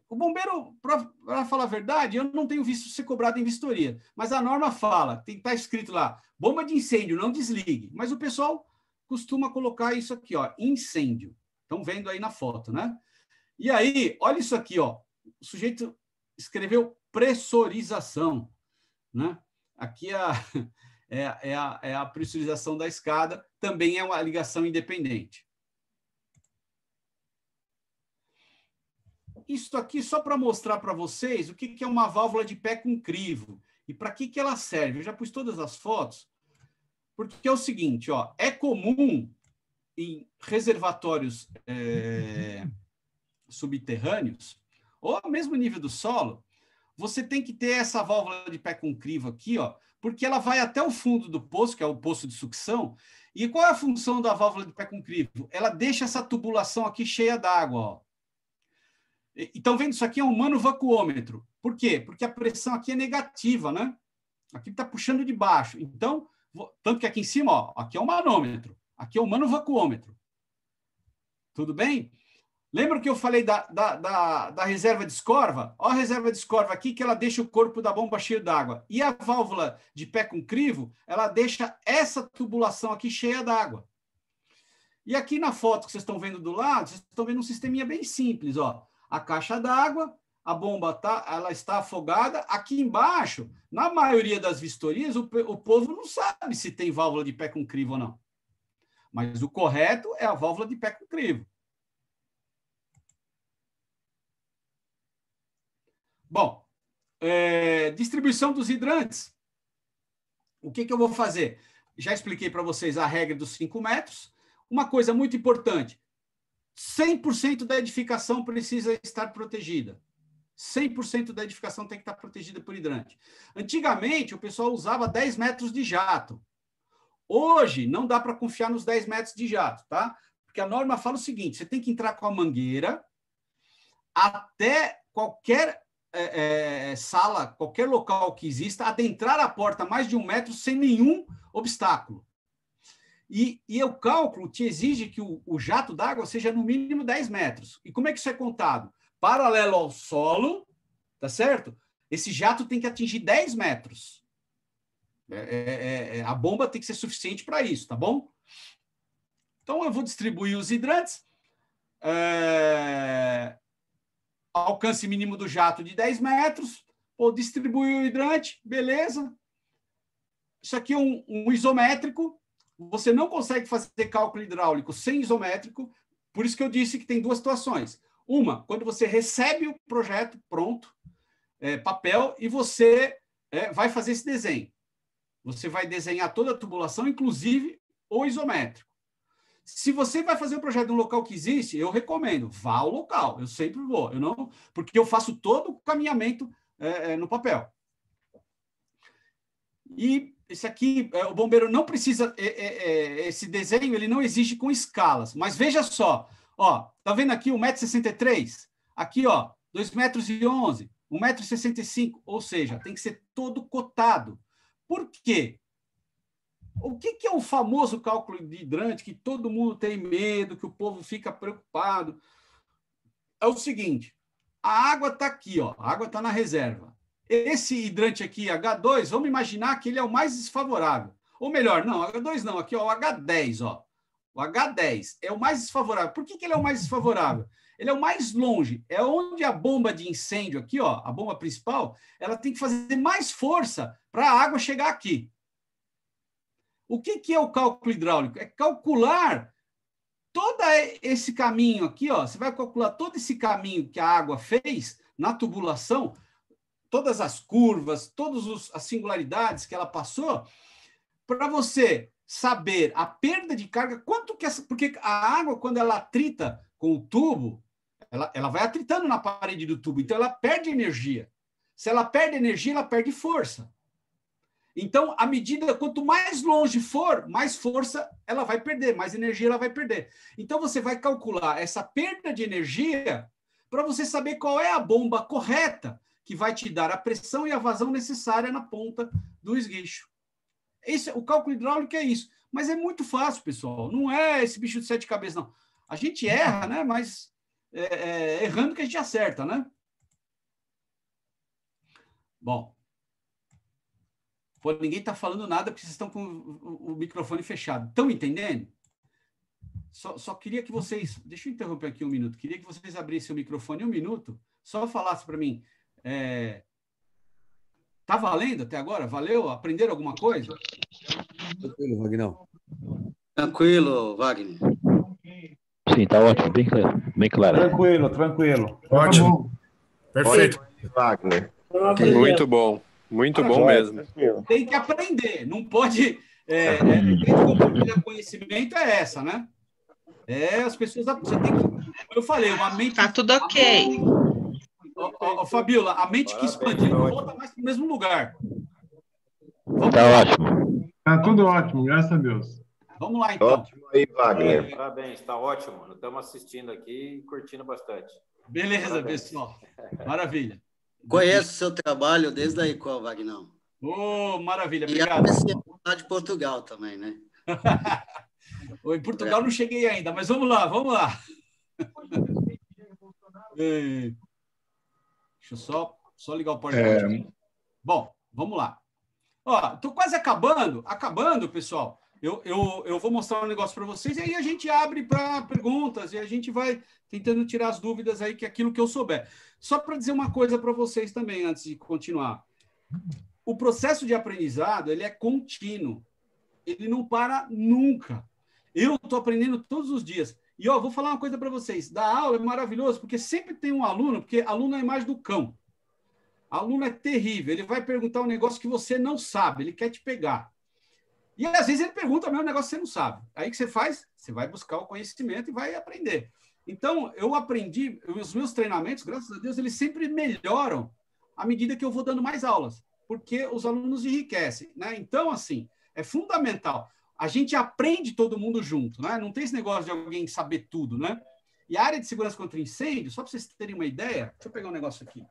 o bombeiro, para falar a verdade, eu não tenho visto ser cobrado em vistoria, mas a norma fala, tem que estar escrito lá, bomba de incêndio, não desligue. Mas o pessoal costuma colocar isso aqui, ó, incêndio. Estão vendo aí na foto, né? E aí, olha isso aqui, ó. O sujeito escreveu pressurização, né? Aqui é a pressurização da escada, também é uma ligação independente. Isso aqui só para mostrar para vocês o que é uma válvula de pé com crivo e para que ela serve. Eu já pus todas as fotos, porque é o seguinte, ó, é comum em reservatórios subterrâneos, ou ao mesmo nível do solo, você tem que ter essa válvula de pé com crivo aqui, ó, porque ela vai até o fundo do poço, que é o poço de sucção. E qual é a função da válvula de pé com crivo? Ela deixa essa tubulação aqui cheia d'água, ó. Então, vendo isso aqui é um manovacuômetro. Por quê? Porque a pressão aqui é negativa, né? Aqui está puxando de baixo. Então, tanto que aqui em cima, ó, aqui é o manômetro, aqui é o manovacuômetro. Tudo bem? Lembra que eu falei da reserva de escorva? Olha a reserva de escorva aqui, que ela deixa o corpo da bomba cheio d'água. E a válvula de pé com crivo, ela deixa essa tubulação aqui cheia d'água. E aqui na foto que vocês estão vendo do lado, vocês estão vendo um sisteminha bem simples, ó. A caixa d'água, a bomba ela está afogada. Aqui embaixo, na maioria das vistorias, o povo não sabe se tem válvula de pé com crivo ou não. Mas o correto é a válvula de pé com crivo. Bom, distribuição dos hidrantes. O que eu vou fazer? Já expliquei para vocês a regra dos 5 metros. Uma coisa muito importante, 100% da edificação precisa estar protegida. 100% da edificação tem que estar protegida por hidrante. Antigamente, o pessoal usava 10 metros de jato. Hoje, não dá para confiar nos 10 metros de jato, tá? Porque a norma fala o seguinte, você tem que entrar com a mangueira até qualquer sala, qualquer local que exista, adentrar a porta mais de 1 metro sem nenhum obstáculo. E o cálculo te exige que o jato d'água seja no mínimo 10 metros. E como é que isso é contado? Paralelo ao solo, tá certo? Esse jato tem que atingir 10 metros. A bomba tem que ser suficiente para isso, tá bom? Então, eu vou distribuir os hidrantes. Alcance mínimo do jato de 10 metros. Vou distribuir o hidrante, beleza. Isso aqui é um isométrico. Você não consegue fazer cálculo hidráulico sem isométrico. Por isso que eu disse que tem duas situações. Uma, quando você recebe o projeto pronto, papel, e você vai fazer esse desenho. Você vai desenhar toda a tubulação, inclusive o isométrico. Se você vai fazer o projeto no local que existe, eu recomendo, vá ao local. Eu sempre vou. Porque eu faço todo o caminhamento no papel. E esse aqui, o bombeiro não precisa... esse desenho ele não existe com escalas. Mas veja só. Ó, tá vendo aqui 1,63 m? Aqui, ó, 2,11 m, 1,65 m. Ou seja, tem que ser todo cotado. Por quê? O que é o famoso cálculo de hidrante que todo mundo tem medo, que o povo fica preocupado? É o seguinte, a água está aqui, ó, a água está na reserva. Esse hidrante aqui, H2, vamos imaginar que ele é o mais desfavorável. Ou melhor, não, H2 não, aqui ó, o H10, ó. O H10 é o mais desfavorável. Por que ele é o mais desfavorável? Ele é o mais longe. É onde a bomba de incêndio aqui, ó, a bomba principal, ela tem que fazer mais força para a água chegar aqui. O que é o cálculo hidráulico? É calcular todo esse caminho aqui, ó. Você vai calcular todo esse caminho que a água fez na tubulação, todas as curvas, todas as singularidades que ela passou, para você saber a perda de carga, quanto que porque a água, quando ela atrita com o tubo, ela vai atritando na parede do tubo, então ela perde energia. Se ela perde energia, ela perde força. Então, a medida, quanto mais longe for, mais força ela vai perder, mais energia ela vai perder. Então, você vai calcular essa perda de energia para você saber qual é a bomba correta que vai te dar a pressão e a vazão necessária na ponta do esguicho. O cálculo hidráulico é isso. Mas é muito fácil, pessoal. Não é esse bicho de 7 cabeças, não. A gente erra, né? Mas errando que a gente acerta, né? Bom. Pô, ninguém está falando nada porque vocês estão com o microfone fechado. Estão entendendo? Só queria que vocês... Deixa eu interromper aqui um minuto. Queria que vocês abrissem o microfone um minuto, só falassem para mim. Tá valendo até agora? Valeu? Aprenderam alguma coisa? Tranquilo, Wagner. Tranquilo, Wagner. Sim, tá ótimo, bem claro. Tranquilo. Ótimo. Perfeito. Wagner. Muito bom. Muito bom mesmo. Tem que aprender, não pode... Tem que compartilhar conhecimento é essa, né? As pessoas... Você tem que... Eu falei, uma mente... Tá tudo ok. Fabiola, a mente que expandiu não volta mais para o mesmo lugar. Tá ótimo. Tá tudo ótimo, graças a Deus. Vamos lá, então. Ótimo aí, Wagner. Parabéns, está ótimo. Estamos assistindo aqui e curtindo bastante. Beleza, Parabéns. Pessoal. Maravilha. Conheço o seu trabalho desde a ECOL, Wagner. Maravilha, e obrigado. E a de Portugal também, né? Em Portugal não cheguei ainda, mas vamos lá. Deixa eu só ligar o porta-voz. Bom, vamos lá. Estou quase acabando, pessoal. Eu vou mostrar um negócio para vocês e aí a gente abre para perguntas e a gente vai tentando tirar as dúvidas aí, que é aquilo que eu souber. Só para dizer uma coisa para vocês também, antes de continuar. O processo de aprendizado, ele é contínuo. Ele não para nunca. Eu estou aprendendo todos os dias. E, vou falar uma coisa para vocês. Dar aula é maravilhoso, porque sempre tem um aluno, porque aluno é a imagem do cão. Aluno é terrível. Ele vai perguntar um negócio que você não sabe. Ele quer te pegar. E, às vezes, ele pergunta mesmo um negócio que você não sabe. Aí, o que você faz? Você vai buscar o conhecimento e vai aprender. Então, eu aprendi... Os meus treinamentos, graças a Deus, eles sempre melhoram à medida que eu vou dando mais aulas. Porque os alunos enriquecem, né? Então, assim, é fundamental. A gente aprende todo mundo junto, né? Não tem esse negócio de alguém saber tudo, né? E a área de segurança contra incêndio, só para vocês terem uma ideia, deixa eu pegar um negócio aqui.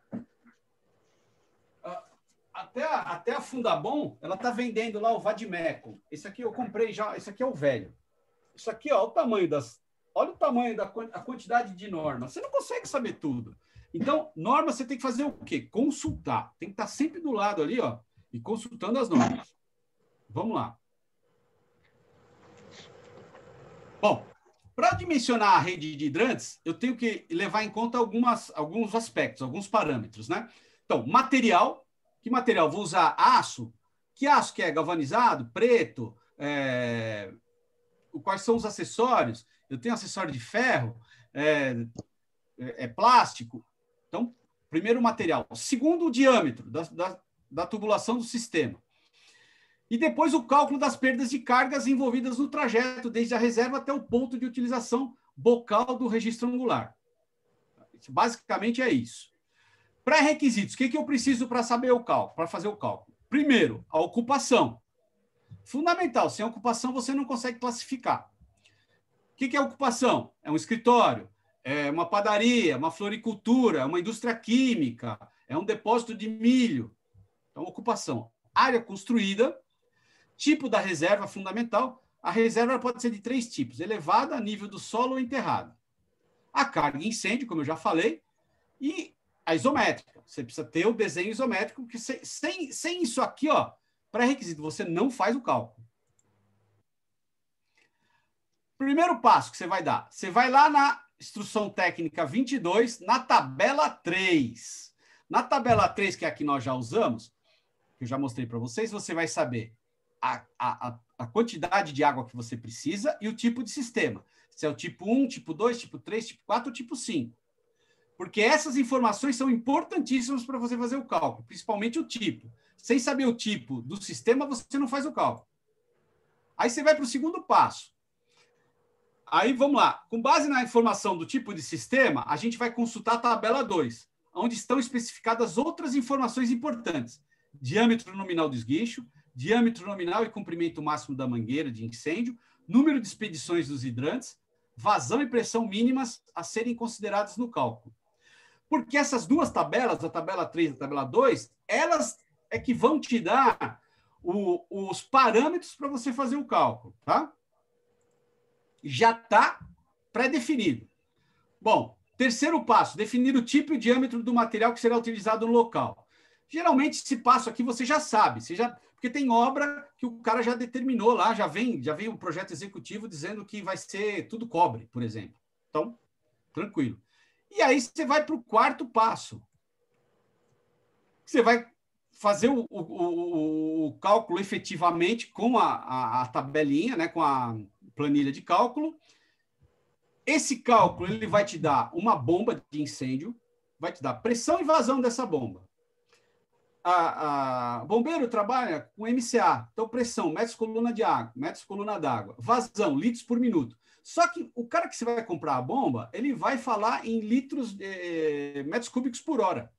Até a Fundabom, ela está vendendo lá o Vadimeco. Esse aqui eu comprei já, esse aqui é o velho. Isso aqui, olha o tamanho da quantidade de normas. Você não consegue saber tudo. Então, norma você tem que fazer o quê? Consultar. Tem que estar sempre do lado ali, e consultando as normas. Vamos lá. Bom, para dimensionar a rede de hidrantes, eu tenho que levar em conta alguns aspectos, alguns parâmetros, né? Então, material. Que material? Vou usar aço. Que aço que é? Galvanizado? Preto? Quais são os acessórios? Eu tenho acessório de ferro? Plástico? Então, primeiro o material. Segundo, o diâmetro da tubulação do sistema. E depois o cálculo das perdas de cargas envolvidas no trajeto, desde a reserva até o ponto de utilização bocal do registro angular. Basicamente é isso. Pré-requisitos. O que eu preciso para saber o cálculo, para fazer o cálculo? Primeiro, a ocupação. Fundamental. Sem ocupação, você não consegue classificar. O que é ocupação? É um escritório, é uma padaria, uma floricultura, uma indústria química, é um depósito de milho. Então, ocupação. Área construída, tipo da reserva fundamental. A reserva pode ser de 3 tipos: elevada, a nível do solo ou enterrada. A carga incêndio, como eu já falei, e a isométrica. Você precisa ter o desenho isométrico, que sem isso aqui, pré-requisito, você não faz o cálculo. Primeiro passo que você vai dar, você vai lá na instrução técnica 22, na tabela 3. Na tabela 3, que é a que nós já usamos, que eu já mostrei para vocês, você vai saber a quantidade de água que você precisa e o tipo de sistema. Se é o tipo 1, tipo 2, tipo 3, tipo 4 ou tipo 5. Porque essas informações são importantíssimas para você fazer o cálculo, principalmente o tipo. Sem saber o tipo do sistema, você não faz o cálculo. Aí você vai para o segundo passo. Aí, vamos lá. Com base na informação do tipo de sistema, a gente vai consultar a tabela 2, onde estão especificadas outras informações importantes. Diâmetro nominal do esguicho, diâmetro nominal e comprimento máximo da mangueira de incêndio, número de expedições dos hidrantes, vazão e pressão mínimas a serem consideradas no cálculo. Porque essas duas tabelas, a tabela 3 e a tabela 2, elas é que vão te dar os parâmetros para você fazer o cálculo, tá? Já está pré-definido. Bom, terceiro passo, definir o tipo e o diâmetro do material que será utilizado no local. Geralmente, esse passo aqui você já sabe, porque tem obra que o cara já determinou lá, já vem o projeto executivo dizendo que vai ser tudo cobre, por exemplo. Então, tranquilo. E aí você vai para o quarto passo. Você vai fazer o cálculo efetivamente com a tabelinha, né, com a planilha de cálculo. Esse cálculo ele vai te dar uma bomba de incêndio, vai te dar pressão e vazão dessa bomba. Bombeiro trabalha com MCA, então pressão, metros coluna de água, metros coluna d'água, vazão, litros por minuto. Só que o cara que você vai comprar a bomba, ele vai falar em litros, metros cúbicos por hora.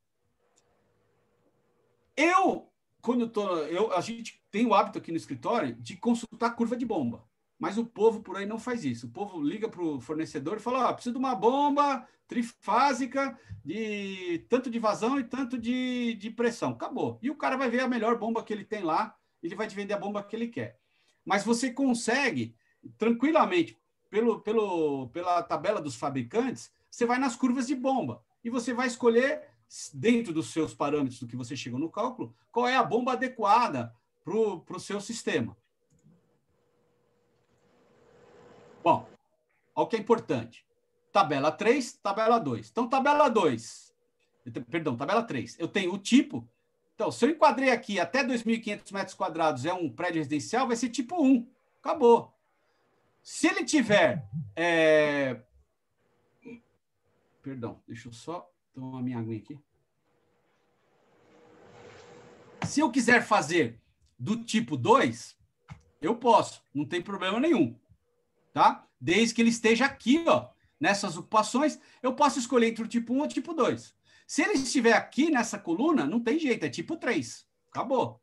A gente tem o hábito aqui no escritório de consultar a curva de bomba, mas o povo por aí não faz isso. O povo liga para o fornecedor e fala, preciso de uma bomba trifásica de tanto de vazão e tanto de pressão. Acabou. E o cara vai ver a melhor bomba que ele tem lá, ele vai te vender a bomba que ele quer. Mas você consegue, tranquilamente, pela tabela dos fabricantes, você vai nas curvas de bomba e você vai escolher, dentro dos seus parâmetros do que você chegou no cálculo, qual é a bomba adequada para o seu sistema. Bom, olha o que é importante. Tabela 3, tabela 2. Então, tabela 3. Eu tenho o tipo. Então, se eu enquadrei aqui até 2.500 metros quadrados é um prédio residencial, vai ser tipo 1. Acabou. Se ele tiver... Perdão, deixa eu só tomar minha aguinha aqui. Se eu quiser fazer do tipo 2, eu posso, não tem problema nenhum. Tá? Desde que ele esteja aqui, ó, nessas ocupações, eu posso escolher entre o tipo 1 ou o tipo 2. Se ele estiver aqui nessa coluna, não tem jeito, é tipo 3. Acabou.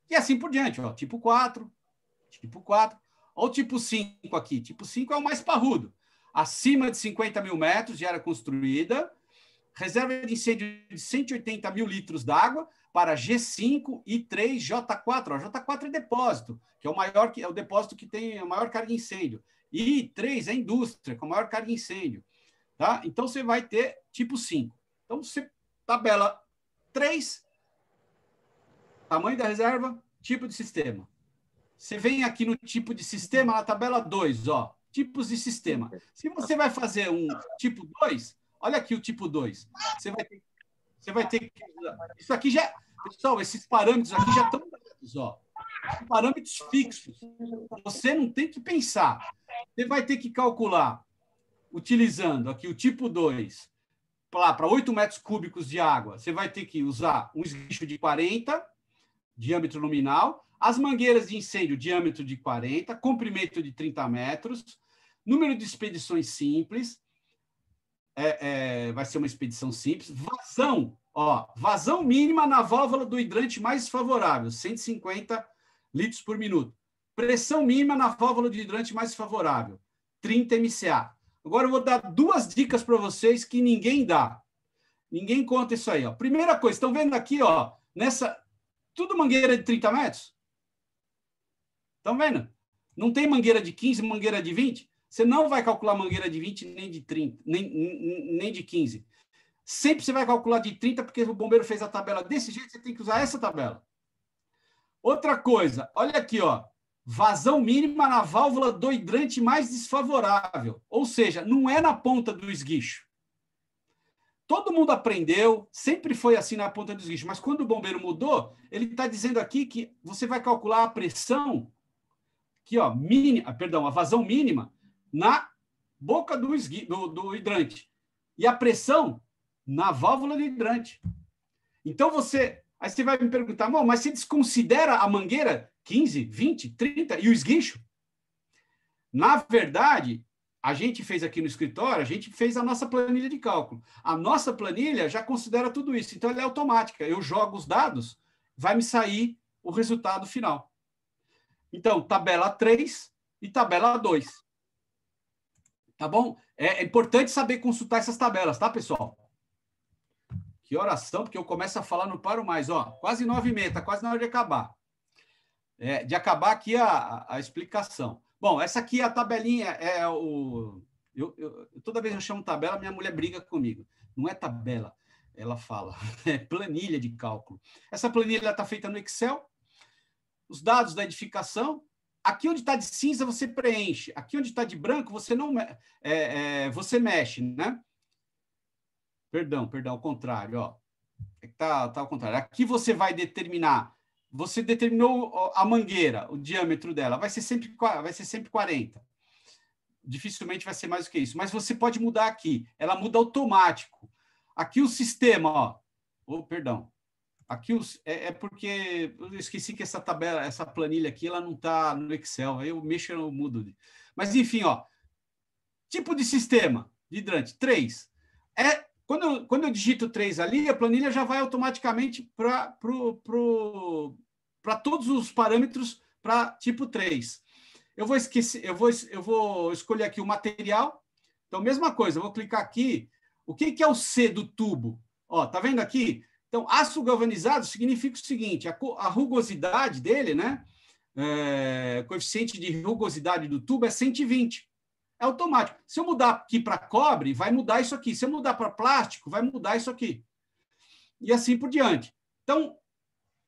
E assim por diante, ó, tipo 4, tipo 4. Olha o tipo 5 aqui. Tipo 5 é o mais parrudo. Acima de 50 mil metros de área construída, reserva de incêndio de 180 mil litros d'água para G5 e 3 J4. Ó, J4 é depósito, que é o depósito que tem a maior carga de incêndio. E 3 é indústria, com a maior carga de incêndio. Tá? Então, você vai ter tipo 5. Então, você tabela 3, tamanho da reserva, tipo de sistema. Você vem aqui no tipo de sistema, na tabela 2, ó, tipos de sistema. Se você vai fazer um tipo 2, olha aqui o tipo 2. Você vai ter que... Isso aqui já... Pessoal, esses parâmetros aqui já estão dados, ó. Parâmetros fixos. Você não tem que pensar. Você vai ter que calcular, utilizando aqui o tipo 2, para 8 metros cúbicos de água, você vai ter que usar um esguicho de 40, diâmetro nominal, as mangueiras de incêndio, diâmetro de 40, comprimento de 30 metros, número de expedições simples, vai ser uma expedição simples, vazão, ó, vazão mínima na válvula do hidrante mais favorável, 150 litros por minuto. Pressão mínima na válvula do hidrante mais favorável, 30 MCA. Agora eu vou dar 2 dicas para vocês que ninguém dá. Ninguém conta isso aí, ó. Primeira coisa, estão vendo aqui, ó, tudo mangueira de 30 metros? Estão vendo? Não tem mangueira de 15, mangueira de 20? Você não vai calcular mangueira de 20 nem de 30, nem de 15. Sempre você vai calcular de 30, porque o bombeiro fez a tabela desse jeito, você tem que usar essa tabela. Outra coisa, olha aqui, ó. Vazão mínima na válvula do hidrante mais desfavorável. Ou seja, não é na ponta do esguicho. Todo mundo aprendeu, sempre foi assim na ponta do esguicho, mas quando o bombeiro mudou, ele está dizendo aqui que você vai calcular a pressão, aqui, ó, a vazão mínima na boca do hidrante. E a pressão na válvula do hidrante. Então, aí você vai me perguntar, mas você desconsidera a mangueira 15, 20, 30 e o esguicho? Na verdade, a gente fez aqui no escritório, a gente fez a nossa planilha de cálculo. A nossa planilha já considera tudo isso, então ela é automática. Eu jogo os dados vai me sair o resultado final. Então, tabela 3 e tabela 2. Tá bom? É importante saber consultar essas tabelas, tá, pessoal? Que oração, porque eu começo a falar, não paro mais. Ó, quase 9h30, tá quase na hora de acabar. De acabar aqui a explicação. Bom, essa aqui é a tabelinha, toda vez que eu chamo tabela, minha mulher briga comigo. Não é tabela, ela fala. É planilha de cálculo. Essa planilha está feita no Excel. Os dados da edificação. Aqui onde está de cinza, você preenche. Aqui onde está de branco, você não você mexe, né? Perdão, ao contrário. Ó. Tá ao contrário. Aqui você vai determinar. Você determinou a mangueira, o diâmetro dela. Vai ser sempre 40. Dificilmente vai ser mais do que isso. Mas você pode mudar aqui. Ela muda automático. Aqui o sistema, ó. Oh, perdão. Aqui porque eu esqueci que essa tabela, essa planilha aqui, ela não está no Excel. Aí eu mexo e eu mudo. Mas, enfim, ó. Tipo de sistema de hidrante, 3. Quando eu digito 3 ali, a planilha já vai automaticamente para todos os parâmetros para tipo 3. Eu vou escolher aqui o material. Então, mesma coisa, eu vou clicar aqui. O que é o C do tubo? Ó, tá vendo aqui? Então, aço galvanizado significa o seguinte, a rugosidade dele, né? Coeficiente de rugosidade do tubo é 120. É automático. Se eu mudar aqui para cobre, vai mudar isso aqui. Se eu mudar para plástico, vai mudar isso aqui. E assim por diante. Então,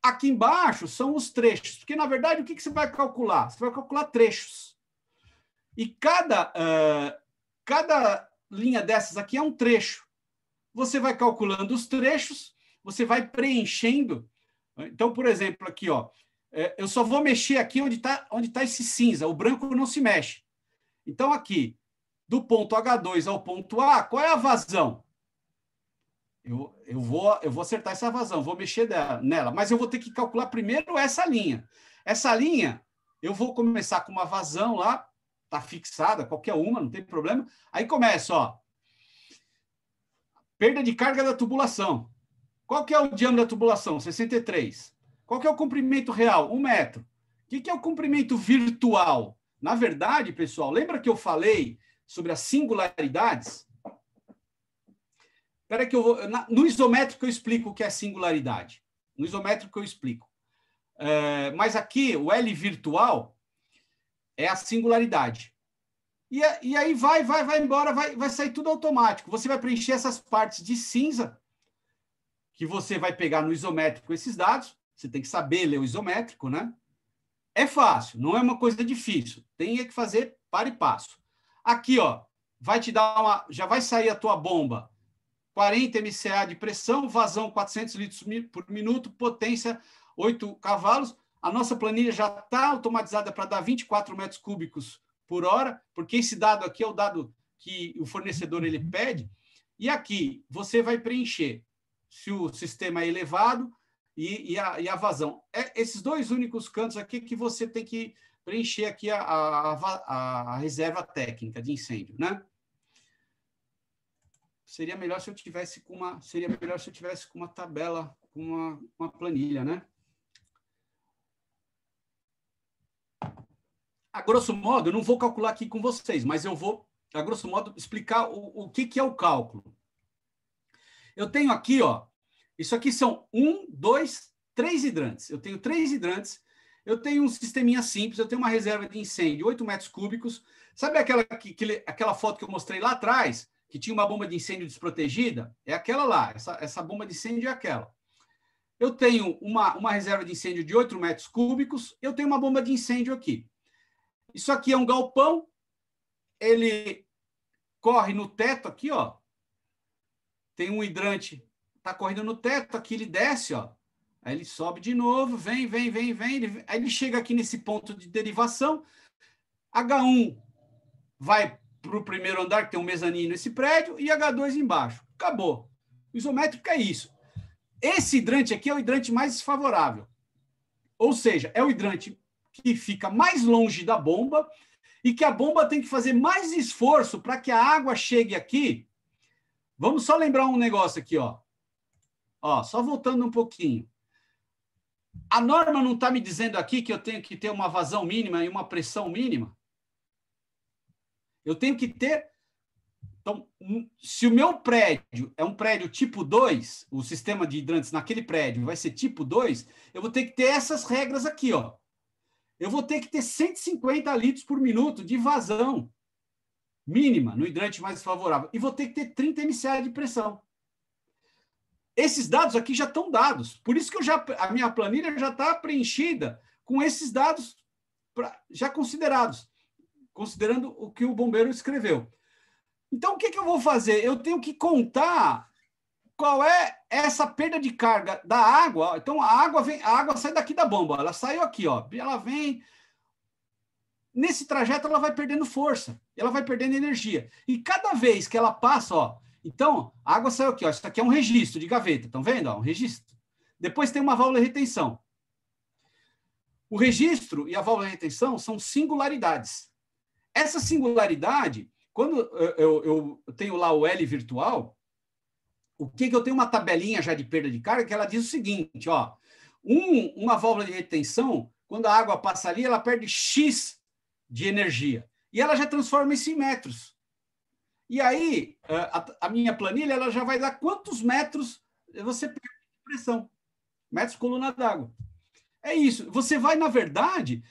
aqui embaixo são os trechos. Porque, na verdade, o que você vai calcular? Você vai calcular trechos. E cada linha dessas aqui é um trecho. Você vai calculando os trechos, você vai preenchendo. Então, por exemplo, aqui, ó, eu só vou mexer aqui onde tá esse cinza. O branco não se mexe. Então, aqui, do ponto H2 ao ponto A, qual é a vazão? Eu vou acertar essa vazão, vou mexer nela, mas eu vou ter que calcular primeiro essa linha. Essa linha, eu vou começar com uma vazão lá, está fixada, qualquer uma, não tem problema. Aí começa, ó, perda de carga da tubulação. Qual que é o diâmetro da tubulação? 63. Qual que é o comprimento real? 1 metro. O que é o comprimento virtual? Na verdade, pessoal, lembra que eu falei sobre as singularidades? Espera que eu vou... No isométrico eu explico o que é singularidade. No isométrico eu explico. Mas aqui, o L virtual é a singularidade. E aí vai embora, vai sair tudo automático. Você vai preencher essas partes de cinza, que você vai pegar no isométrico esses dados. Você tem que saber ler o isométrico, né? É fácil, não é uma coisa difícil. Tem que fazer para e passo. Aqui, ó, vai te dar já vai sair a tua bomba. 40 MCA de pressão, vazão 400 litros por minuto, potência 8 cavalos. A nossa planilha já está automatizada para dar 24 metros cúbicos por hora, porque esse dado aqui é o dado que o fornecedor ele pede. E aqui você vai preencher se o sistema é elevado e a vazão. Esses dois únicos cantos aqui que você tem que preencher aqui a reserva técnica de incêndio, né? Seria melhor se eu tivesse com uma tabela, com uma planilha, né? A grosso modo, eu não vou calcular aqui com vocês, mas eu vou, a grosso modo, explicar o que é o cálculo. Eu tenho aqui, ó, isso aqui são 1, 2, 3 hidrantes. Eu tenho 3 hidrantes, eu tenho um sisteminha simples, eu tenho uma reserva de incêndio, 8 metros cúbicos. Sabe aquela foto que eu mostrei lá atrás, que tinha uma bomba de incêndio desprotegida? É aquela lá, essa bomba de incêndio é aquela. Eu tenho uma reserva de incêndio de 8 metros cúbicos, eu tenho uma bomba de incêndio aqui. Isso aqui é um galpão, ele corre no teto aqui, ó. Tem um hidrante, tá correndo no teto, aqui ele desce, ó. Aí ele sobe de novo, vem, aí ele chega aqui nesse ponto de derivação. H1 vai para o primeiro andar, que tem um mezanino nesse prédio, e H2 embaixo. Acabou. O isométrico é isso. Esse hidrante aqui é o hidrante mais desfavorável. Ou seja, é o hidrante que fica mais longe da bomba e que a bomba tem que fazer mais esforço para que a água chegue aqui. Vamos só lembrar um negócio aqui, ó. Ó, só voltando um pouquinho. A norma não está me dizendo aqui que eu tenho que ter uma vazão mínima e uma pressão mínima? Eu tenho que ter... Então, se o meu prédio é um prédio tipo 2, o sistema de hidrantes naquele prédio vai ser tipo 2, eu vou ter que ter essas regras aqui, ó. Eu vou ter que ter 150 litros por minuto de vazão mínima no hidrante mais favorável. E vou ter que ter 30 MCA de pressão. Esses dados aqui já estão dados. Por isso que a minha planilha já está preenchida com esses dados já considerados, considerando o que o bombeiro escreveu. Então, o que eu vou fazer? Eu tenho que contar qual é essa perda de carga da água. Então, a água sai daqui da bomba. Ela saiu aqui, ó. Ela vem... Nesse trajeto, ela vai perdendo força. Ela vai perdendo energia. E cada vez que ela passa, ó... Então, a água saiu aqui, ó. Isso aqui é um registro de gaveta. Estão vendo? Ó, um registro. Depois tem uma válvula de retenção. O registro e a válvula de retenção são singularidades. Essa singularidade... Quando eu tenho lá o L virtual, o que eu tenho uma tabelinha já de perda de carga que ela diz o seguinte, ó, uma válvula de retenção, quando a água passa ali, ela perde X de energia e ela já transforma isso em metros. E aí, a minha planilha ela já vai dar quantos metros você perde de pressão, metros coluna d'água. É isso. Você vai, na verdade,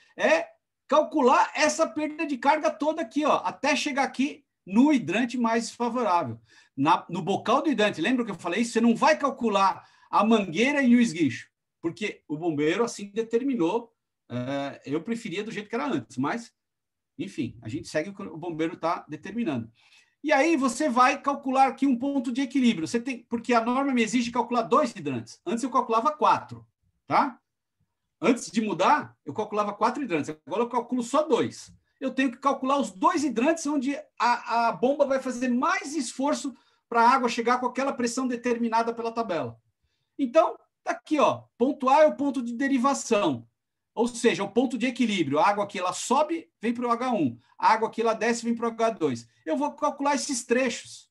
calcular essa perda de carga toda aqui, ó, até chegar aqui no hidrante mais favorável. No bocal do hidrante, lembra que eu falei isso? Você não vai calcular a mangueira e o esguicho, porque o bombeiro assim determinou. Eu preferia do jeito que era antes, mas, enfim, a gente segue o que o bombeiro está determinando. E aí você vai calcular aqui um ponto de equilíbrio. Porque a norma me exige calcular 2 hidrantes. Antes eu calculava 4, tá? Antes de mudar, eu calculava 4 hidrantes. Agora eu calculo só 2. Eu tenho que calcular os 2 hidrantes onde a bomba vai fazer mais esforço para a água chegar com aquela pressão determinada pela tabela. Então, tá aqui, ó. Ponto A é o ponto de derivação. Ou seja, o ponto de equilíbrio. A água aqui ela sobe, vem para o H1. A água aqui ela desce, vem para o H2. Eu vou calcular esses trechos.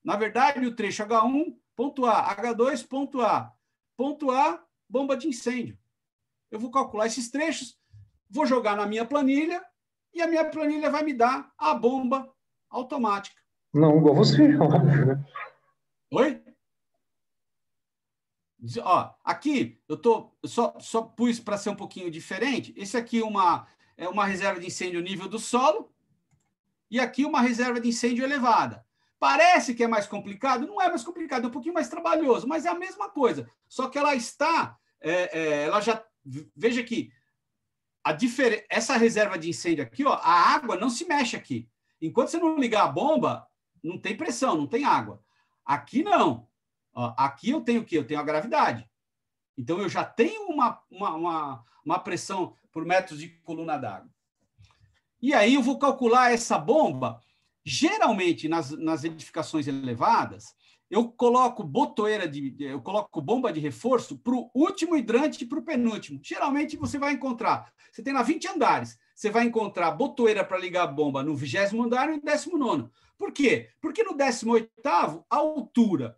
Na verdade, o trecho H1, ponto A. H2, ponto A. Ponto A, bomba de incêndio. Eu vou calcular esses trechos, vou jogar na minha planilha e a minha planilha vai me dar a bomba automática. Não, igual você, óbvio, né? Oi? Ó, aqui eu só pus para ser um pouquinho diferente. Esse aqui é uma reserva de incêndio nível do solo e aqui uma reserva de incêndio elevada. Parece que é mais complicado, não é mais complicado, é um pouquinho mais trabalhoso, mas é a mesma coisa. Só que ela está, ela já veja que essa reserva de incêndio aqui, ó, a água não se mexe aqui. Enquanto você não ligar a bomba, não tem pressão, não tem água. Aqui não. Ó, aqui eu tenho o quê? Eu tenho a gravidade. Então eu já tenho uma pressão por metros de coluna d'água. E aí eu vou calcular essa bomba. Geralmente, nas edificações elevadas, eu coloco eu coloco bomba de reforço para o último hidrante e para o penúltimo. Geralmente você vai encontrar, você tem lá 20 andares, você vai encontrar botoeira para ligar a bomba no 20º andar e no 19º. Por quê? Porque no 18º, a altura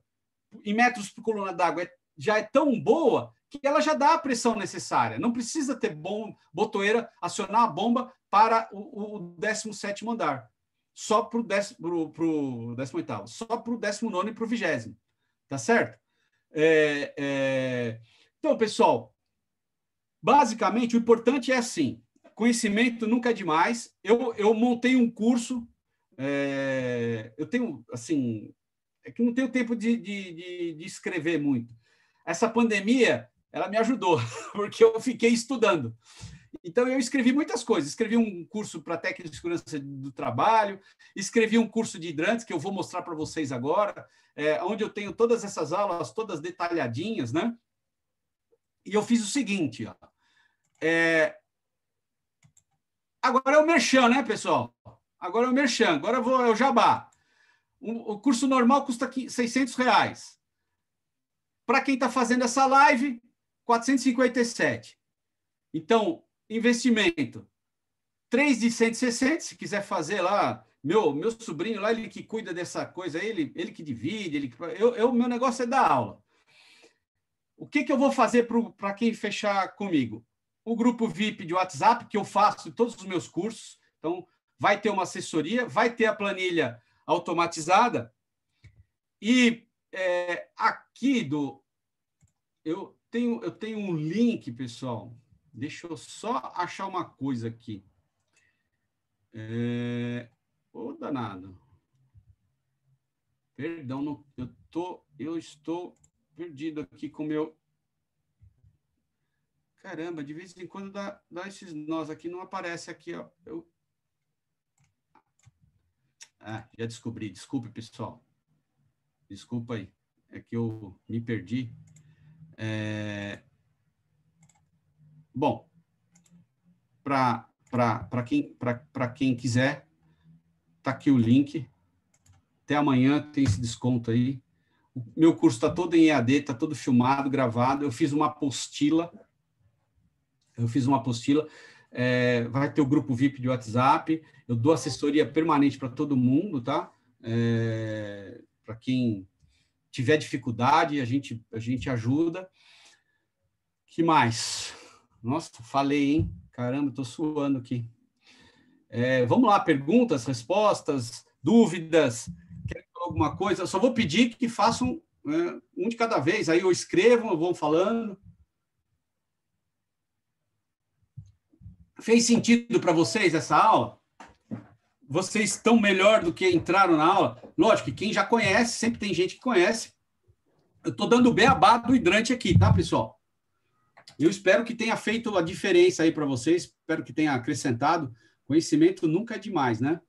em metros por coluna d'água já é tão boa que ela já dá a pressão necessária. Não precisa ter botoeira acionar a bomba para o 17º andar. Só para o 18º, só para o 19º e para o 20º. Tá certo? Então, pessoal, basicamente, o importante é assim, conhecimento nunca é demais. Eu montei um curso, eu tenho, assim, é que não tenho tempo de escrever muito. Essa pandemia, ela me ajudou, porque eu fiquei estudando. Então, eu escrevi muitas coisas. Escrevi um curso para técnica de segurança do trabalho, escrevi um curso de hidrantes, que eu vou mostrar para vocês agora, onde eu tenho todas essas aulas, todas detalhadinhas, né? E eu fiz o seguinte, ó. Agora é o merchan, né, pessoal? Agora é o merchan, agora é o jabá. O curso normal custa R$600. Para quem está fazendo essa live, 457. Então, investimento, 3 de 160, se quiser fazer lá, meu sobrinho lá, ele que cuida dessa coisa, ele que divide, meu negócio é dar aula. o que eu vou fazer para quem fechar comigo? O grupo VIP de WhatsApp, que eu faço em todos os meus cursos. Então, vai ter uma assessoria, vai ter a planilha automatizada. E aqui eu tenho um link, pessoal. Deixa eu só achar uma coisa aqui. Ô, danado. Perdão, eu estou perdido aqui com o meu... Caramba, de vez em quando dá esses nós aqui, não aparece aqui, ó. Já descobri. Desculpe, pessoal. Desculpa aí. É que eu me perdi. Bom, para quem quiser, tá aqui o link. Até amanhã tem esse desconto aí. O meu curso está todo em EAD, está todo filmado, gravado. Eu fiz uma apostila. Vai ter o grupo VIP de WhatsApp. Eu dou assessoria permanente para todo mundo, tá? Para quem tiver dificuldade, a gente ajuda. Que mais? Nossa, falei, hein? Caramba, estou suando aqui. Vamos lá, perguntas, respostas, dúvidas. Quer falar alguma coisa? Eu só vou pedir que façam um de cada vez. Aí eu escrevo, eu vou falando. Fez sentido para vocês essa aula? Vocês estão melhor do que entraram na aula? Lógico que quem já conhece, sempre tem gente que conhece. Eu estou dando o beabá do hidrante aqui, tá, pessoal? Eu espero que tenha feito a diferença aí para vocês, espero que tenha acrescentado. Conhecimento nunca é demais, né?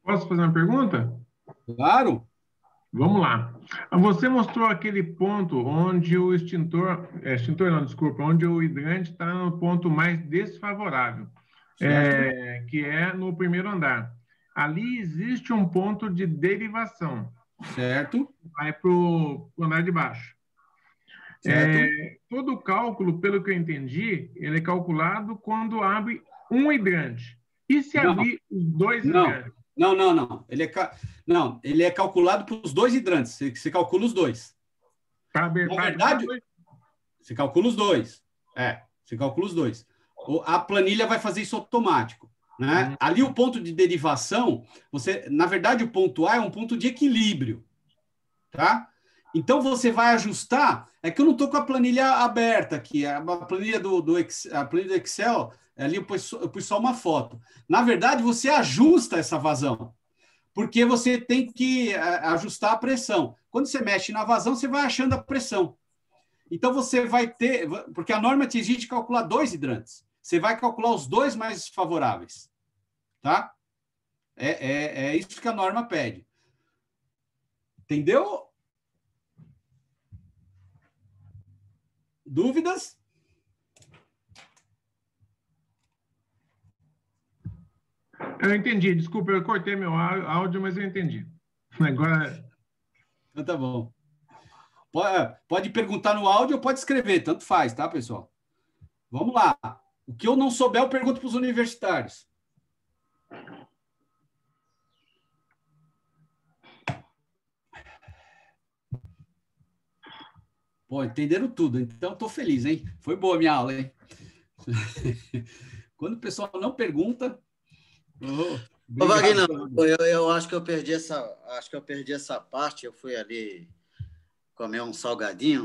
Posso fazer uma pergunta? Claro. Vamos lá. Você mostrou aquele ponto onde o onde o hidrante está no ponto mais desfavorável, que é no primeiro andar. Ali existe um ponto de derivação. Certo. Vai para o andar de baixo. Todo o cálculo, pelo que eu entendi, ele é calculado quando abre um hidrante. E se abrir os dois hidrantes? Não. Ele é calculado para os dois hidrantes. Você calcula os dois. Na verdade, você calcula os dois. Você calcula os dois. A planilha vai fazer isso automático, né? Ali o ponto de derivação, na verdade, o ponto A é um ponto de equilíbrio, tá? Então você vai ajustar. É que eu não estou com a planilha aberta aqui. A planilha do Excel, ali eu pus só uma foto. Na verdade, você ajusta essa vazão, porque você tem que ajustar a pressão. Quando você mexe na vazão, você vai achando a pressão. Então, você vai ter... Porque a norma te exige calcular dois hidrantes. Você vai calcular os dois mais favoráveis. Tá? É isso que a norma pede. Entendeu? Dúvidas? Eu entendi. Desculpa, eu cortei meu áudio, mas eu entendi. Agora... Então, tá bom. Pode perguntar no áudio ou pode escrever, tanto faz, tá, pessoal? Vamos lá. O que eu não souber, eu pergunto para os universitários. Pô, entenderam tudo, então estou feliz, hein? Foi boa a minha aula, hein? Quando o pessoal não pergunta... Ô, Wagner, eu acho que eu perdi essa parte, eu fui ali comer um salgadinho.